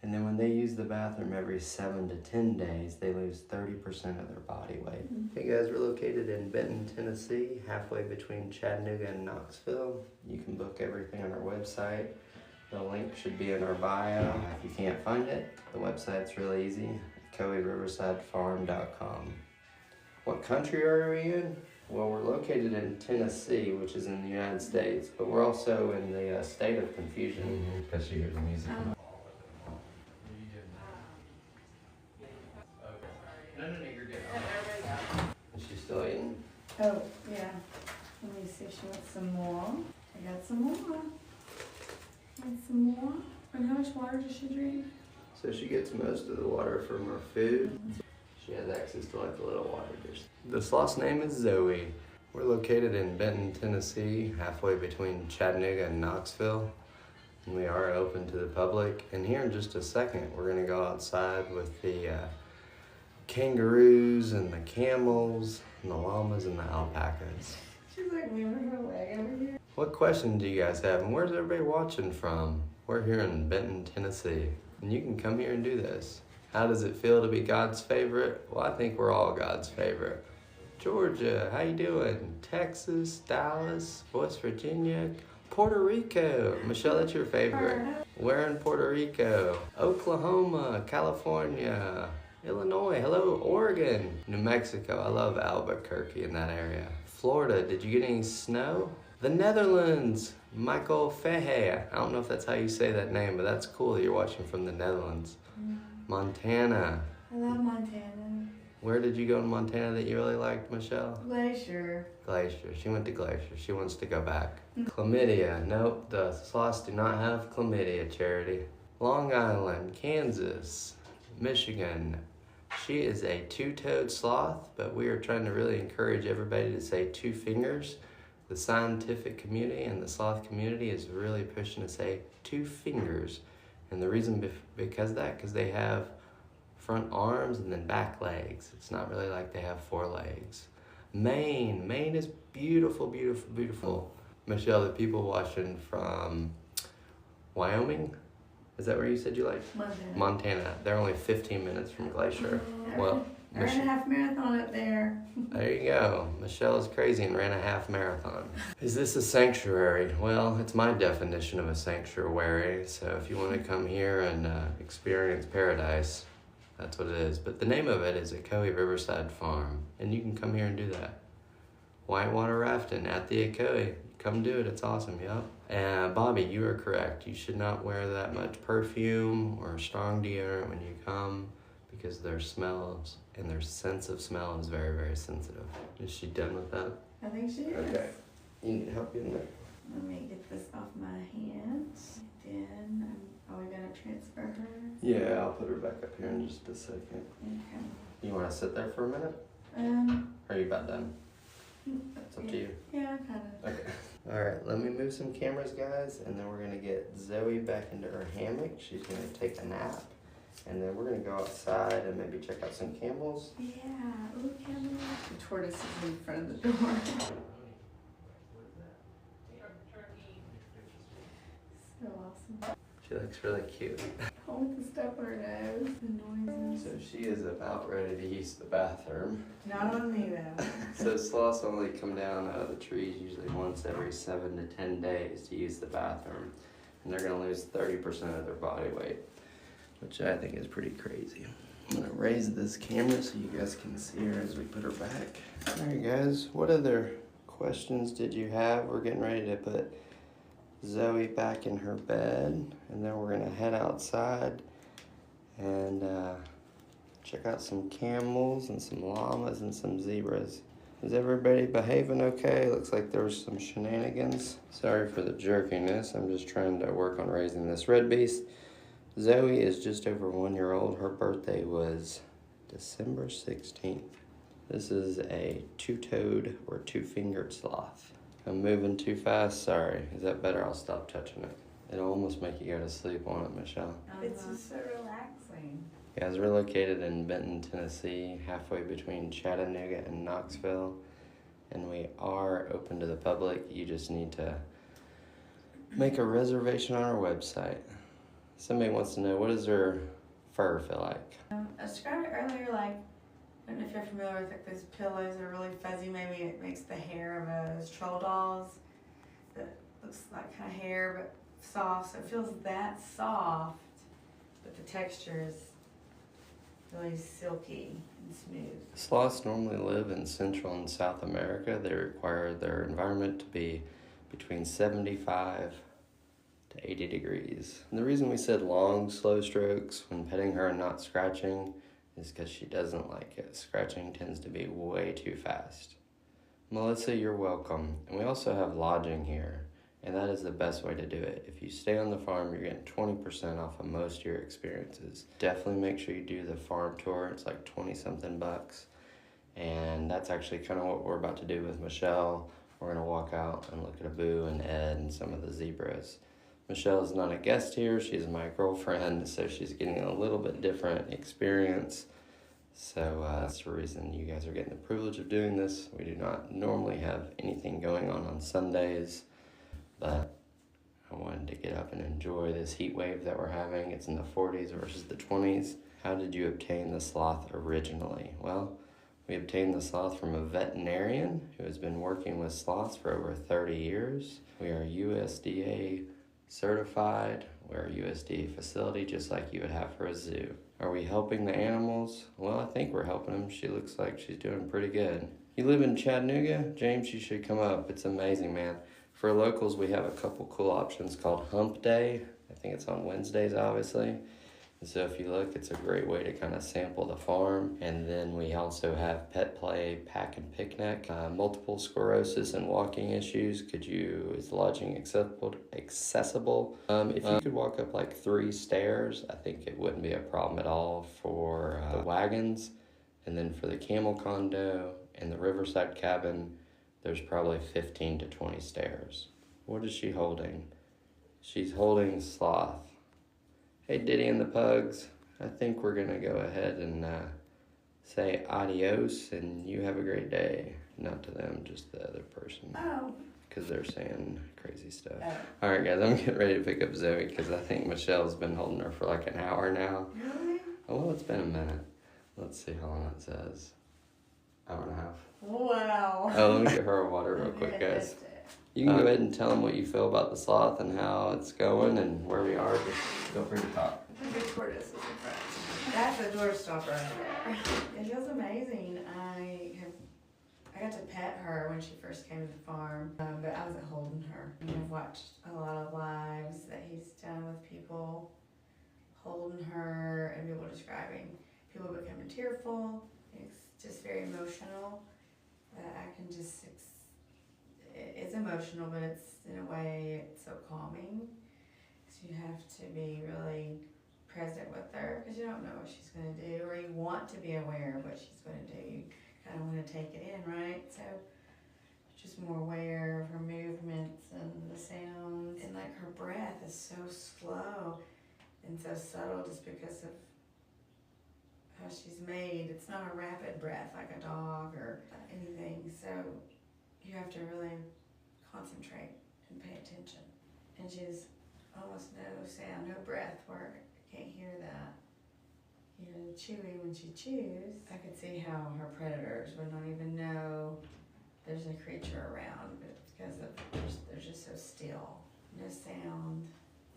And then when they use the bathroom every 7 to 10 days, they lose 30% of their body weight. Hey guys, we're located in Benton, Tennessee, halfway between Chattanooga and Knoxville. You can book everything on our website. The link should be in our bio. If you can't find it, the website's really easy, OcoeeRiversideFarm.com. What country are we in? Well, we're located in Tennessee, which is in the United States, but we're also in the state of confusion. Because she hears the music. No, you're good. Is she still eating? Oh, yeah. Let me see if she wants some more. I got some more. Want some more? And how much water does she drink? So she gets most of the water from her food. She has access to like a little water dish. The sloth's name is Zoey. We're located in Benton, Tennessee, halfway between Chattanooga and Knoxville. And we are open to the public. And here in just a second, we're gonna go outside with the kangaroos and the camels and the llamas and the alpacas. She's like moving her leg over here. What questions do you guys have? And where's everybody watching from? We're here in Benton, Tennessee. And you can come here and do this. How does it feel to be God's favorite? Well, I think we're all God's favorite. Georgia, how you doing? Texas, Dallas, West Virginia, Puerto Rico. Michelle, that's your favorite. Where in Puerto Rico? Oklahoma, California, Illinois, hello, Oregon, New Mexico. I love Albuquerque in that area. Florida, did you get any snow? The Netherlands, Michael Fehe. I don't know if that's how you say that name, but that's cool that you're watching from the Netherlands. Montana. I love Montana. Where did you go in Montana that you really liked, Michelle? Glacier. Glacier. She went to Glacier. She wants to go back. Chlamydia. Nope, the sloths do not have chlamydia, Charity. Long Island, Kansas, Michigan. She is a two-toed sloth, but we are trying to really encourage everybody to say 2 fingers. The scientific community and the sloth community is really pushing to say 2 fingers. And the reason because they have front arms and then back legs. It's not really like they have 4 legs. Maine is beautiful, beautiful, beautiful. Michelle, the people watching from Wyoming, is that where you said you liked? Montana. They're only 15 minutes from Glacier. Well, I ran a half marathon up there. there you go. Michelle is crazy and ran a half marathon. Is this a sanctuary? Well, it's my definition of a sanctuary. So if you want to come here and experience paradise, that's what it is. But the name of it is Ocoee Riverside Farm. And you can come here and do that. Whitewater rafting at the Ocoee. Come do it. It's awesome, yup. And Bobby, you are correct. You should not wear that much perfume or strong deodorant when you come, because their smells and their sense of smell is very, very sensitive. Is she done with that? I think she is. Okay. You need help in there? Let me get this off my hands. Then are we gonna transfer her? Yeah, I'll put her back up here in just a second. Okay. You want to sit there for a minute? Or are you about done? It's up to you. Yeah, kind of. Okay. All right, let me move some cameras, guys, and then we're gonna get Zoey back into her hammock. She's gonna take a nap. And then we're gonna go outside and maybe check out some camels. Yeah, ooh, camel. The tortoise is in front of the door. So awesome. She looks really cute. Oh, with the stuff on her nose, the noises. So she is about ready to use the bathroom. Not on me though. So sloths only come down out of the trees usually once every 7 to 10 days to use the bathroom. And they're gonna lose 30% of their body weight, which I think is pretty crazy. I'm gonna raise this camera so you guys can see her as we put her back. All right, guys, what other questions did you have? We're getting ready to put Zoey back in her bed, and then we're gonna head outside and check out some camels and some llamas and some zebras. Is everybody behaving okay? Looks like there was some shenanigans. Sorry for the jerkiness. I'm just trying to work on raising this red beast. Zoey is just over 1 year old. Her birthday was December 16th. This is a two-toed or two-fingered sloth. I'm moving too fast, sorry. Is that better? I'll stop touching it. It'll almost make you go to sleep on it, Michelle. It's just so relaxing. Guys, we're located in Benton, Tennessee, halfway between Chattanooga and Knoxville. And we are open to the public. You just need to make a reservation on our website. Somebody wants to know, what does her fur feel like? I described it earlier, like, I don't know if you're familiar with like those pillows that are really fuzzy. Maybe it makes the hair of those troll dolls that looks like kind of hair but soft. So it feels that soft, but the texture is really silky and smooth. Sloths normally live in Central and South America. They require their environment to be between 75 to 80 degrees. And the reason we said long, slow strokes when petting her and not scratching is because she doesn't like it. Scratching tends to be way too fast. Melissa, you're welcome. And we also have lodging here, and that is the best way to do it. If you stay on the farm, you're getting 20% off of most of your experiences. Definitely make sure you do the farm tour. It's like 20-something bucks. And that's actually kind of what we're about to do with Michelle. We're gonna walk out and look at Abu and Ed and some of the zebras. Michelle is not a guest here, she's my girlfriend, so she's getting a little bit different experience. So that's the reason you guys are getting the privilege of doing this. We do not normally have anything going on Sundays, but I wanted to get up and enjoy this heat wave that we're having. It's in the 40s versus the 20s. How did you obtain the sloth originally? Well, we obtained the sloth from a veterinarian who has been working with sloths for over 30 years. We are USDA certified. We're a USDA facility just like you would have for a zoo. Are we helping the animals? Well, I think we're helping them. She looks like she's doing pretty good. You live in Chattanooga? James, you should come up. It's amazing, man. For locals, we have a couple cool options called Hump Day. I think it's on Wednesdays, obviously. And so if you look, it's a great way to kind of sample the farm. And then we also have pet play, pack and picnic, multiple sclerosis and walking issues. Is lodging accessible? If you could walk up like 3 stairs, I think it wouldn't be a problem at all for the wagons. And then for the camel condo and the Riverside cabin, there's probably 15 to 20 stairs. What is she holding? She's holding Sloth. Hey, Diddy and the pugs, I think we're gonna go ahead and say adios and you have a great day. Not to them, just the other person. Oh. Because they're saying crazy stuff. Oh. All right, guys, I'm getting ready to pick up Zoey because I think Michelle's been holding her for like an hour now. Really? Oh, well, it's been a minute. Let's see how long it says. Hour and a half. Wow. Oh, let me get her a water real quick, guys. You can go ahead and tell them what you feel about the sloth and how it's going and where we are. Just feel free to talk. A good tortoise is in front. That's a door stopper right there. It feels amazing. I got to pet her when she first came to the farm, but I wasn't holding her. I've watched a lot of lives that he's done with people holding her and people describing people becoming tearful. It's just very emotional. I can just, it's emotional, but it's in a way, it's so calming. So you have to be really present with her because you don't know what she's going to do, or you want to be aware of what she's going to do. You kind of want to take it in, right? So just more aware of her movements and the sounds. And like her breath is so slow and so subtle just because of how she's made. It's not a rapid breath like a dog or anything. So you have to really concentrate and pay attention. And she's almost no sound, no breath where you can't hear that. You know, chewy when she chews. I could see how her predators would not even know there's a creature around, but because of they're just so still. No sound.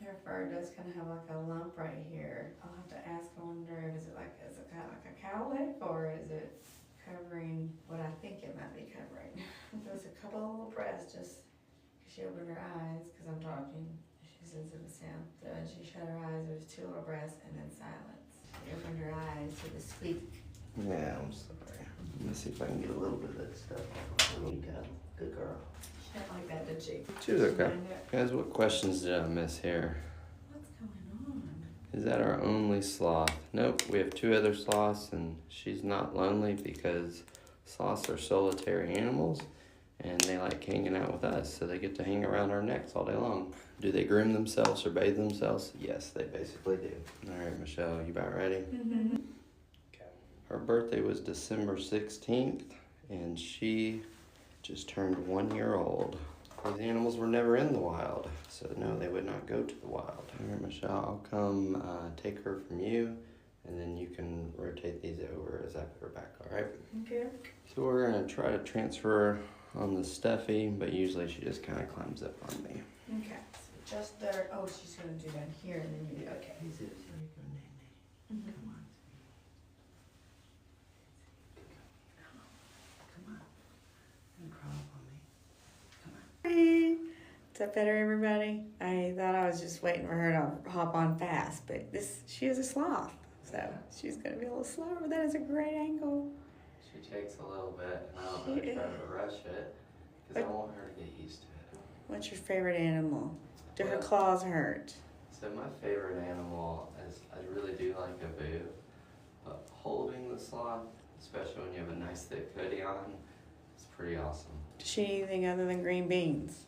Her fur does kind of have like a lump right here. I'll have to ask, I wonder, is it kind of like a cowlick, or is it covering what I think it might be covering? There's a couple of little breaths just because she opened her eyes because I'm talking. She says it was sound. So when she shut her eyes, there was 2 little breaths and then silence. She opened her eyes to the squeak. Yeah, I'm sorry. Let me see if I can get a little bit of that stuff off. Good girl. She didn't like that, did she? She was okay. Guys, what questions did I miss here? What's going on? Is that our only sloth? Nope, we have 2 other sloths, and she's not lonely because sloths are solitary animals, and they like hanging out with us, so they get to hang around our necks all day long. Do they groom themselves or bathe themselves? Yes, they basically do. All right, Michelle, you about ready? Mm-hmm. Okay. Her birthday was December 16th, and she just turned 1 year old. These animals were never in the wild, so no, they would not go to the wild. All right, Michelle, I'll come take her from you, and then you can rotate these over as I put her back, all right? Okay. So we're gonna try to transfer on the stuffy, but usually she just kind of climbs up on me. Okay. So just there. Oh, she's gonna do that here, and then you. Okay. Mhm. Hey. Is that better, everybody? I thought I was just waiting for her to hop on fast, but she is a sloth, so she's gonna be a little slower, but that is a great angle. She takes a little bit, and I don't really try to rush it, because I want her to get used to it. What's your favorite animal? Do her Well, claws hurt? So my favorite animal is, I really do like a boo, but holding the sloth, especially when you have a nice thick hoodie on, it's pretty awesome. Does she eat anything other than green beans?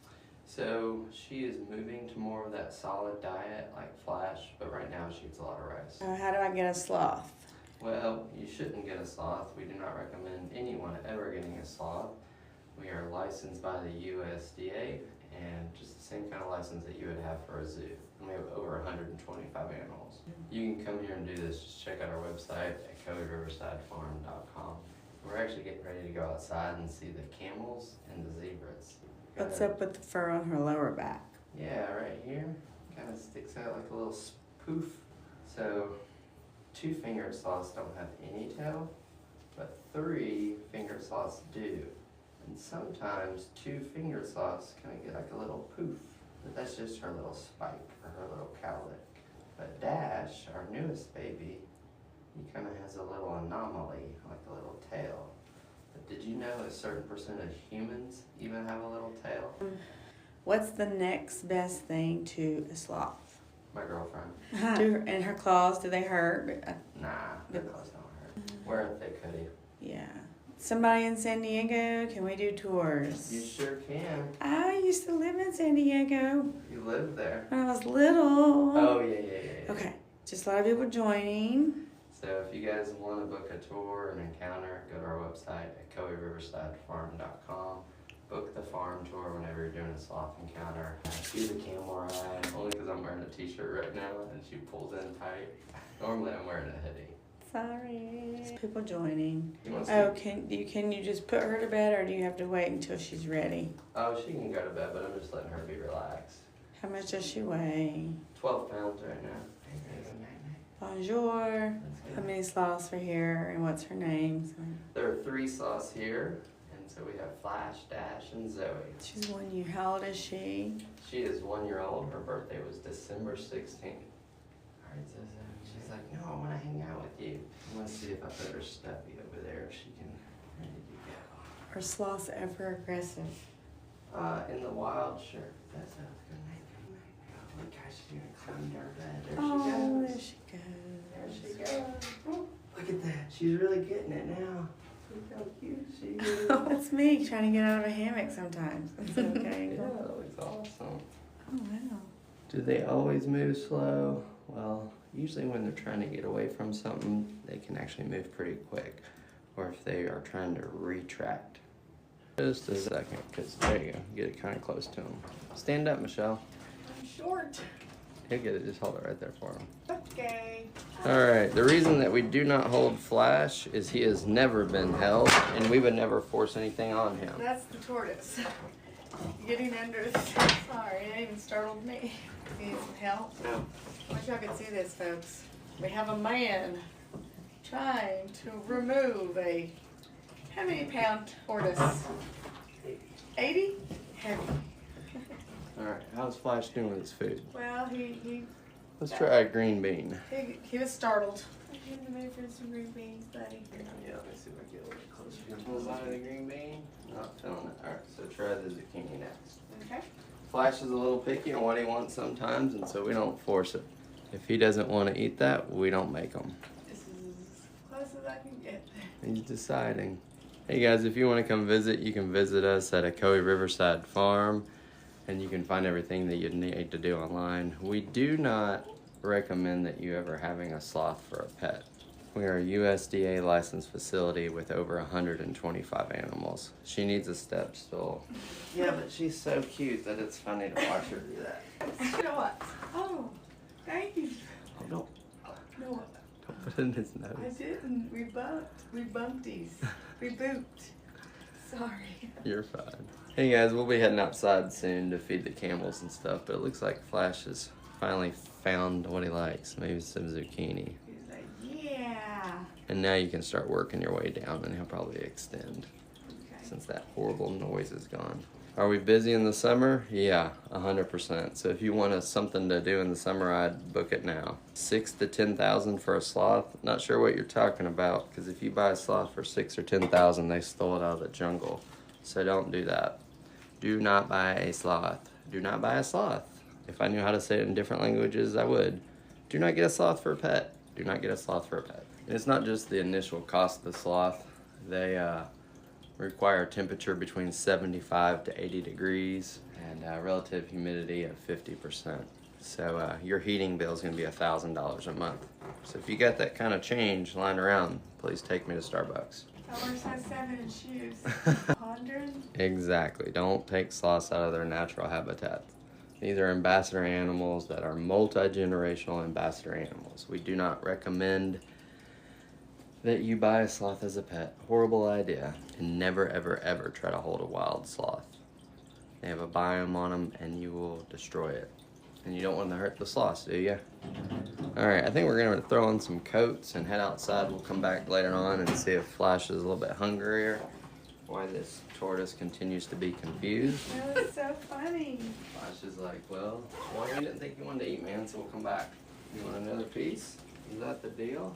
So she is moving to more of that solid diet like Flash, but right now she eats a lot of rice. How do I get a sloth? Well, you shouldn't get a sloth. We do not recommend anyone ever getting a sloth. We are licensed by the USDA and just the same kind of license that you would have for a zoo. And we have over 125 animals. You can come here and do this. Just check out our website at OcoeeRiversideFarm.com. We're actually getting ready to go outside and see the camels and the zebras. What's up with the fur on her lower back? Yeah, right here. Kind of sticks out like a little poof. So, 2-fingered sloths don't have any tail, but 3-fingered sloths do. And sometimes 2-fingered sloths kind of get like a little poof, but that's just her little spike or her little cowlick. But Dash, our newest baby, he kind of has a little anomaly, like a little tail. But did you know a certain percent of humans even have a little tail? What's the next best thing to a sloth? My girlfriend. And her claws, do they hurt? Nah, their claws don't hurt. Wear a thick hoodie. Yeah. Somebody in San Diego, can we do tours? You sure can. I used to live in San Diego You live there. when I was little. Oh, yeah. Okay, just a lot of people joining. So if you guys want to book a tour, an encounter, go to our website at OcoeeRiversideFarm.com. Book the farm tour whenever you're doing a sloth encounter. Do the camel ride, only because I'm wearing a t-shirt right now and she pulls in tight. Normally I'm wearing a hoodie. Sorry. There's people joining. You want Oh, to can you just put her to bed, or do you have to wait until she's ready? Oh, she can go to bed, but I'm just letting her be relaxed. How much does she weigh? 12 pounds right now. Bonjour. How many sloths are here, and what's her name? There are 3 sloths here, and so we have Flash, Dash, and Zoey. She's 1 year. How old is she? She is 1 year old. Her birthday was December 16th. Alright, so she's like, no, I want to hang out with you. I want to see if I put her stuffy over there, if she can ready to go. Are sloths ever aggressive? In the wild, sure. That's a good night. Oh, look how she's gonna climb to her bed. There Oh, she there goes. she There goes. she goes. Oh, look at that. She's really getting it now. Look how cute she is. Oh, that's me trying to get out of a hammock sometimes. It's okay. Yeah, that looks awesome. Oh, wow. Do they always move slow? Well, usually when they're trying to get away from something, they can actually move pretty quick. Or if they are trying to retract. Just a second, because there you go. Get it kind of close to them. Stand up, Michelle. I'm short. He'll get it. Just hold it right there for him. Okay. All right. The reason that we do not hold Flash is he has never been held, and we would never force anything on him. That's the tortoise. Getting under the... Sorry, it even startled me. You need some help? No. I wish y'all could see this, folks. We have a man trying to remove a... How many pound tortoise? 80? Heavy. All right. How's Flash doing with his food? Well, he Let's try a green bean. was startled. I had to move for some green beans, buddy. Yeah, let me see if I get a little closer. Pull out of the green bean. Not feeling it. All right. So try the zucchini next. Okay. Flash is a little picky on what he wants sometimes, and so we don't force it. If he doesn't want to eat that, we don't make him. This is as close as I can get. He's deciding. Hey guys, if you want to come visit, you can visit us at Ocoee Riverside Farm, and you can find everything that you need to do online. We do not recommend that you ever having a sloth for a pet. We are a USDA licensed facility with over 125 animals. She needs a step stool. Yeah, but she's so cute that it's funny to watch her do that. You know what? Oh, thank you. Oh, don't No, put it in his nose. I didn't. We bumpties. We booped. Sorry. You're fine. Hey guys, we'll be heading outside soon to feed the camels and stuff, but it looks like Flash has finally found what he likes. Maybe some zucchini. He's like, yeah. And now you can start working your way down and he'll probably extend Okay. since that horrible noise is gone. Are we busy in the summer? Yeah, 100%. So if you want something to do in the summer, I'd book it now. 6,000 to 10,000 for a sloth. Not sure what you're talking about, because if you buy a sloth for 6,000 or 10,000, they stole it out of the jungle. So don't do that. Do not buy a sloth. Do not buy a sloth. If I knew how to say it in different languages, I would. Do not get a sloth for a pet. Do not get a sloth for a pet. And it's not just the initial cost of the sloth. They require a temperature between 75 to 80 degrees and relative humidity of 50%. So your heating bill is going to be $1,000 a month. So if you got that kind of change lying around, please take me to Starbucks. I wear size 7 in shoes. 100? Exactly. Don't take sloths out of their natural habitat. These are ambassador animals that are multi-generational ambassador animals. We do not recommend that you buy a sloth as a pet. Horrible idea. And never, ever, ever try to hold a wild sloth. They have a biome on them and you will destroy it. And you don't want to hurt the sloths, do you? Alright, I think we're going to throw on some coats and head outside. We'll come back later on and see if Flash is a little bit hungrier. Why this tortoise continues to be confused. That was so funny. Flash is like, well, we didn't think you wanted to eat, man, so we'll come back. You want another piece? Is that the deal?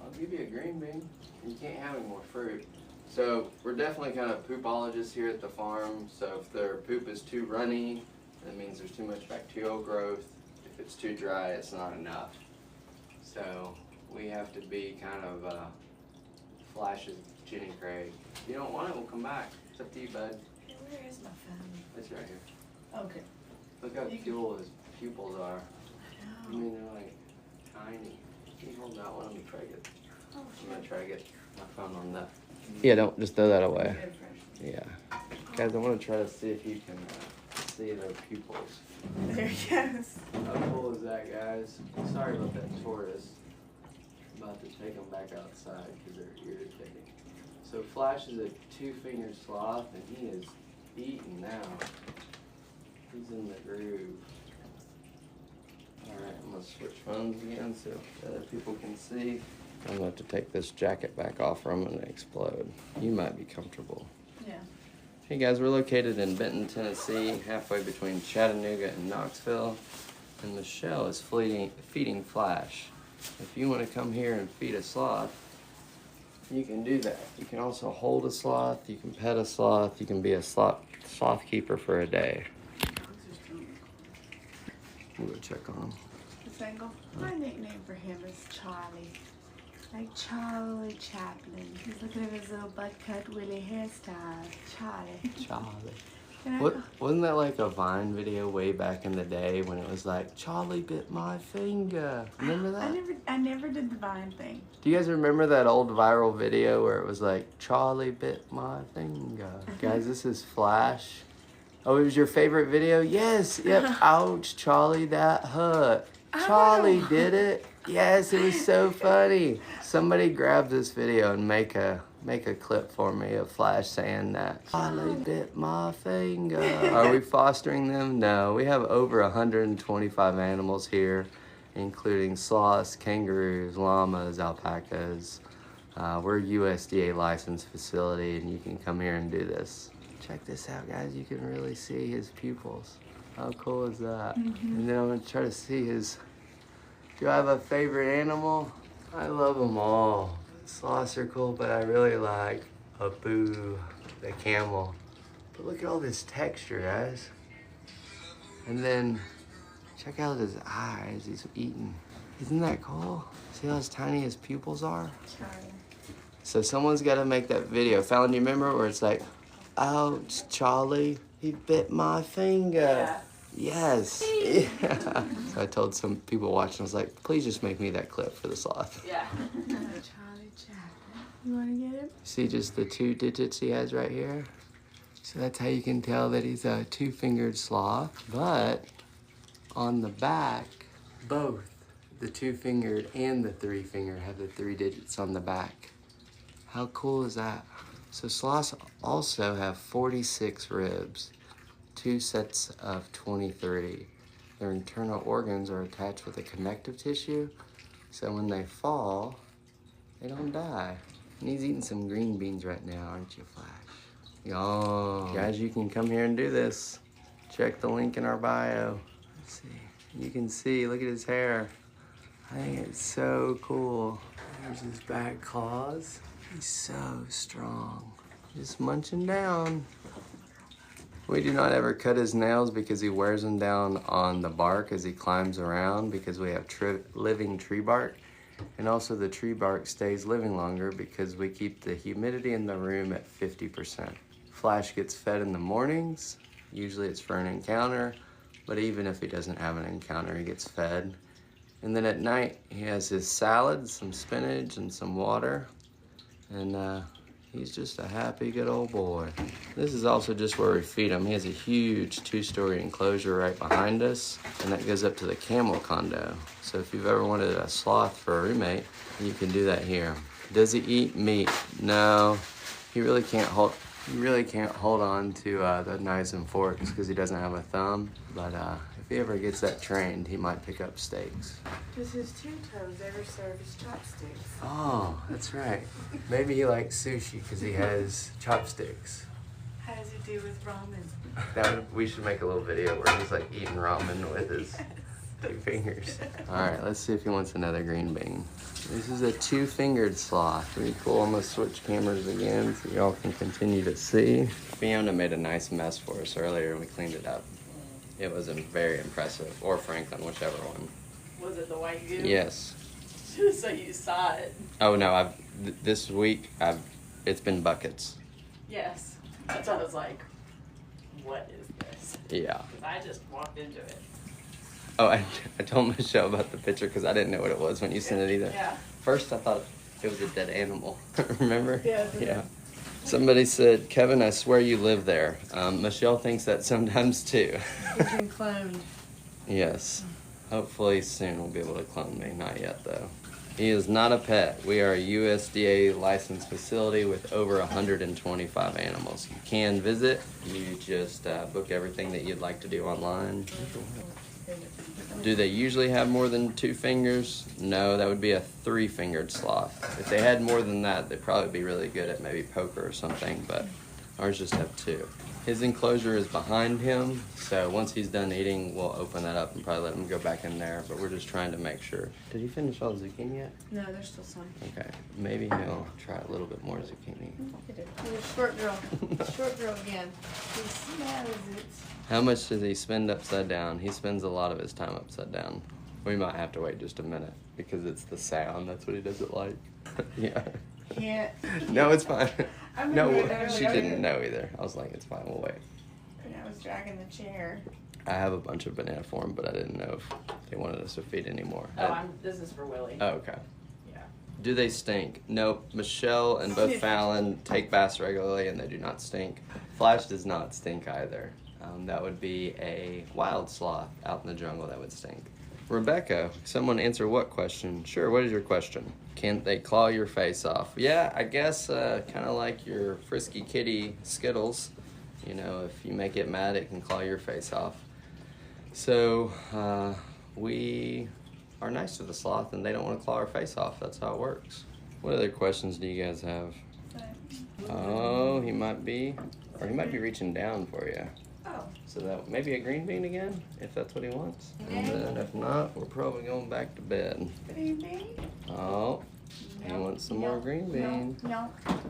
I'll give you a green bean. You can't have any more fruit. So we're definitely kind of poopologists here at the farm. So if their poop is too runny, that means there's too much bacterial growth. If it's too dry, it's not enough. So we have to be kind of Flash's Jenny Craig. If you don't want it, we'll come back. It's up to you, bud. Hey, where is my phone? It's right here. Okay. Look how cool his pupils are. I No. mean, they're like tiny. Can you hold that one? Let me try it. Oh, I'm gonna try to get my phone on that. Yeah, don't just throw that away. Yeah. Guys, I want to try to see if you can see their pupils. There he goes. How cool is that, guys? Sorry about that tortoise. I'm about to take them back outside because they're irritating. So Flash is a 2-fingered sloth and he is eating now. He's in the groove. Alright, I'm going to switch phones again so other people can see. I'm going to have to take this jacket back off or I'm going to explode. You might be comfortable. Yeah. Hey guys, we're located in Benton, Tennessee, halfway between Chattanooga and Knoxville. And Michelle is feeding Flash. If you want to come here and feed a sloth, you can do that. You can also hold a sloth, you can pet a sloth, you can be a sloth keeper for a day. We'll go check on him. The single. My nickname for him is Charlie. Like Charlie Chaplin. He's looking at his little butt cut Willie hairstyle. Charlie. Charlie. Wasn't that like a Vine video way back in the day when it was like, Charlie bit my finger? Remember that? I never did the Vine thing. Do you guys remember that old viral video where it was like, Charlie bit my finger? Guys, this is Flash. Oh, it was your favorite video? Yes, yep. Ouch, Charlie, that hurt. Charlie did it. Yes, it was so funny. Somebody grab this video and make a clip for me of Flash saying that. Charlie bit my finger. Are we fostering them? No, we have over 125 animals here, including sloths, kangaroos, llamas, alpacas. We're a USDA licensed facility and you can come here and do this. Check this out, guys. You can really see his pupils. How cool is that? And then I'm gonna try to see his, do I have a favorite animal? I love them all. Sloths are cool, but I really like Abu, the camel. But look at all this texture, guys. And then check out his eyes, he's eating. Isn't that cool? See how tiny his pupils are? Charlie. So someone's gotta make that video. Fallon, do you remember where it's like, ouch, Charlie, he bit my finger. Yeah. Yes. Yeah. So I told some people watching, I was like, please just make me that clip for the sloth. Yeah. Charlie Chaplin. You want to get him? See just the 2 digits he has right here? So that's how you can tell that he's a 2-fingered sloth. But on the back, both the 2-fingered and the 3-fingered have the 3 digits on the back. How cool is that? So sloths also have 46 ribs, 2 sets of 23. Their internal organs are attached with a connective tissue, so when they fall, they don't die. And he's eating some green beans right now, aren't you, Flash? Oh, guys, you can come here and do this. Check the link in our bio. Let's see. You can see, look at his hair. I think it's so cool. There's his back claws. He's so strong. Just munching down. We do not ever cut his nails because he wears them down on the bark as he climbs around, because we have living tree bark. And also the tree bark stays living longer because we keep the humidity in the room at 50%. Flash gets fed in the mornings. Usually it's for an encounter, but even if he doesn't have an encounter, he gets fed. And then at night, he has his salad, some spinach, and some water. And he's just a happy, good old boy. This is also just where we feed him. He has a huge 2-story enclosure right behind us, and that goes up to the camel condo. So if you've ever wanted a sloth for a roommate, you can do that here. Does he eat meat? No, he really can't hold on to the knives and forks because he doesn't have a thumb. But if he ever gets that trained, he might pick up steaks. Does his 2 toes ever serve as chopsticks? Oh, that's right. Maybe he likes sushi because he has chopsticks. How does he do with ramen? We should make a little video where he's like eating ramen with his 2 fingers. All right, let's see if he wants another green bean. This is a 2-fingered sloth. Pretty cool. I'm gonna switch cameras again so y'all can continue to see. Fiona made a nice mess for us earlier and we cleaned it up. It was very impressive, or Franklin, whichever one. Was it the white goo? Yes. So you saw it. Oh no, this week it's been buckets. Yes. That's what I was like, what is this? Yeah. Because I just walked into it. Oh, I told Michelle about the picture because I didn't know what it was when you sent it either. Yeah. First I thought it was a dead animal. Remember? Yeah. Yeah. Somebody said, Kevin, I swear you live there. Michelle thinks that sometimes too. It's been cloned. Yes. Hopefully soon we'll be able to clone me. Not yet though. He is not a pet. We are a USDA licensed facility with over 125 animals. You can visit. You just book everything that you'd like to do online. Do they usually have more than 2 fingers? No, that would be a 3-fingered sloth. If they had more than that, they'd probably be really good at maybe poker or something, but ours just have 2. His enclosure is behind him, so once he's done eating, we'll open that up and probably let him go back in there, but we're just trying to make sure. Did he finish all the zucchini yet? No, there's still some. Okay, maybe he'll try a little bit more zucchini. Short girl. Short girl again. He smells it. How much does he spend upside down? He spends a lot of his time upside down. We might have to wait just a minute because it's the sound. That's what he doesn't like. Yeah. Can't. No, it's fine. I'm No, gonna go she there. didn't know either. I was like, it's fine. We'll wait. And I was dragging the chair. I have a bunch of banana for him, but I didn't know if they wanted us to feed anymore. This is for Willie. Oh, okay. Yeah. Do they stink? Nope. Michelle and both Fallon take baths regularly and they do not stink. Flash does not stink either. That would be a wild sloth out in the jungle that would stink. Rebecca, someone answer what question? Sure, what is your question? Can't they claw your face off? Yeah, I guess kind of like your frisky kitty Skittles. You know, if you make it mad, it can claw your face off. So we are nice to the sloth and they don't want to claw our face off. That's how it works. What other questions do you guys have? Oh, he might be reaching down for you. Oh. So that maybe a green bean again, if that's what he wants. And then if not, we're probably going back to bed. Green bean? Oh, he wants some more green bean. No.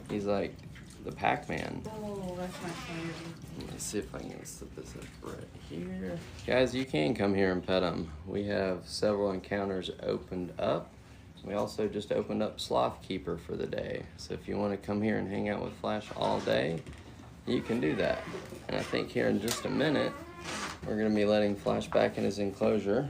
He's like the Pac-Man. Oh, that's my favorite. Let me see if I can set this up right here. Guys, you can come here and pet him. We have several encounters opened up. We also just opened up Sloth Keeper for the day. So if you want to come here and hang out with Flash all day, you can do that. And I think here in just a minute, We're gonna be letting Flash back in his enclosure.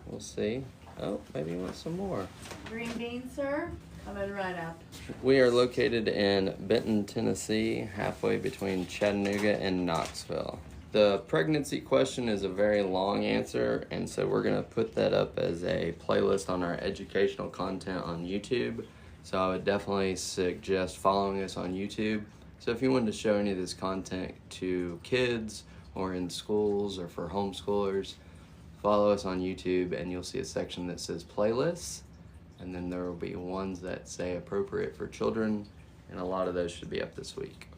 We'll see. Oh, maybe he wants some more. Green beans, sir? Coming right up. We are located in Benton, Tennessee, halfway between Chattanooga and Knoxville. The pregnancy question is a very long answer, and so we're gonna put that up as a playlist on our educational content on YouTube. So I would definitely suggest following us on YouTube. So if you wanted to show any of this content to kids or in schools or for homeschoolers, follow us on YouTube and you'll see a section that says playlists, and then there will be ones that say appropriate for children, and a lot of those should be up this week.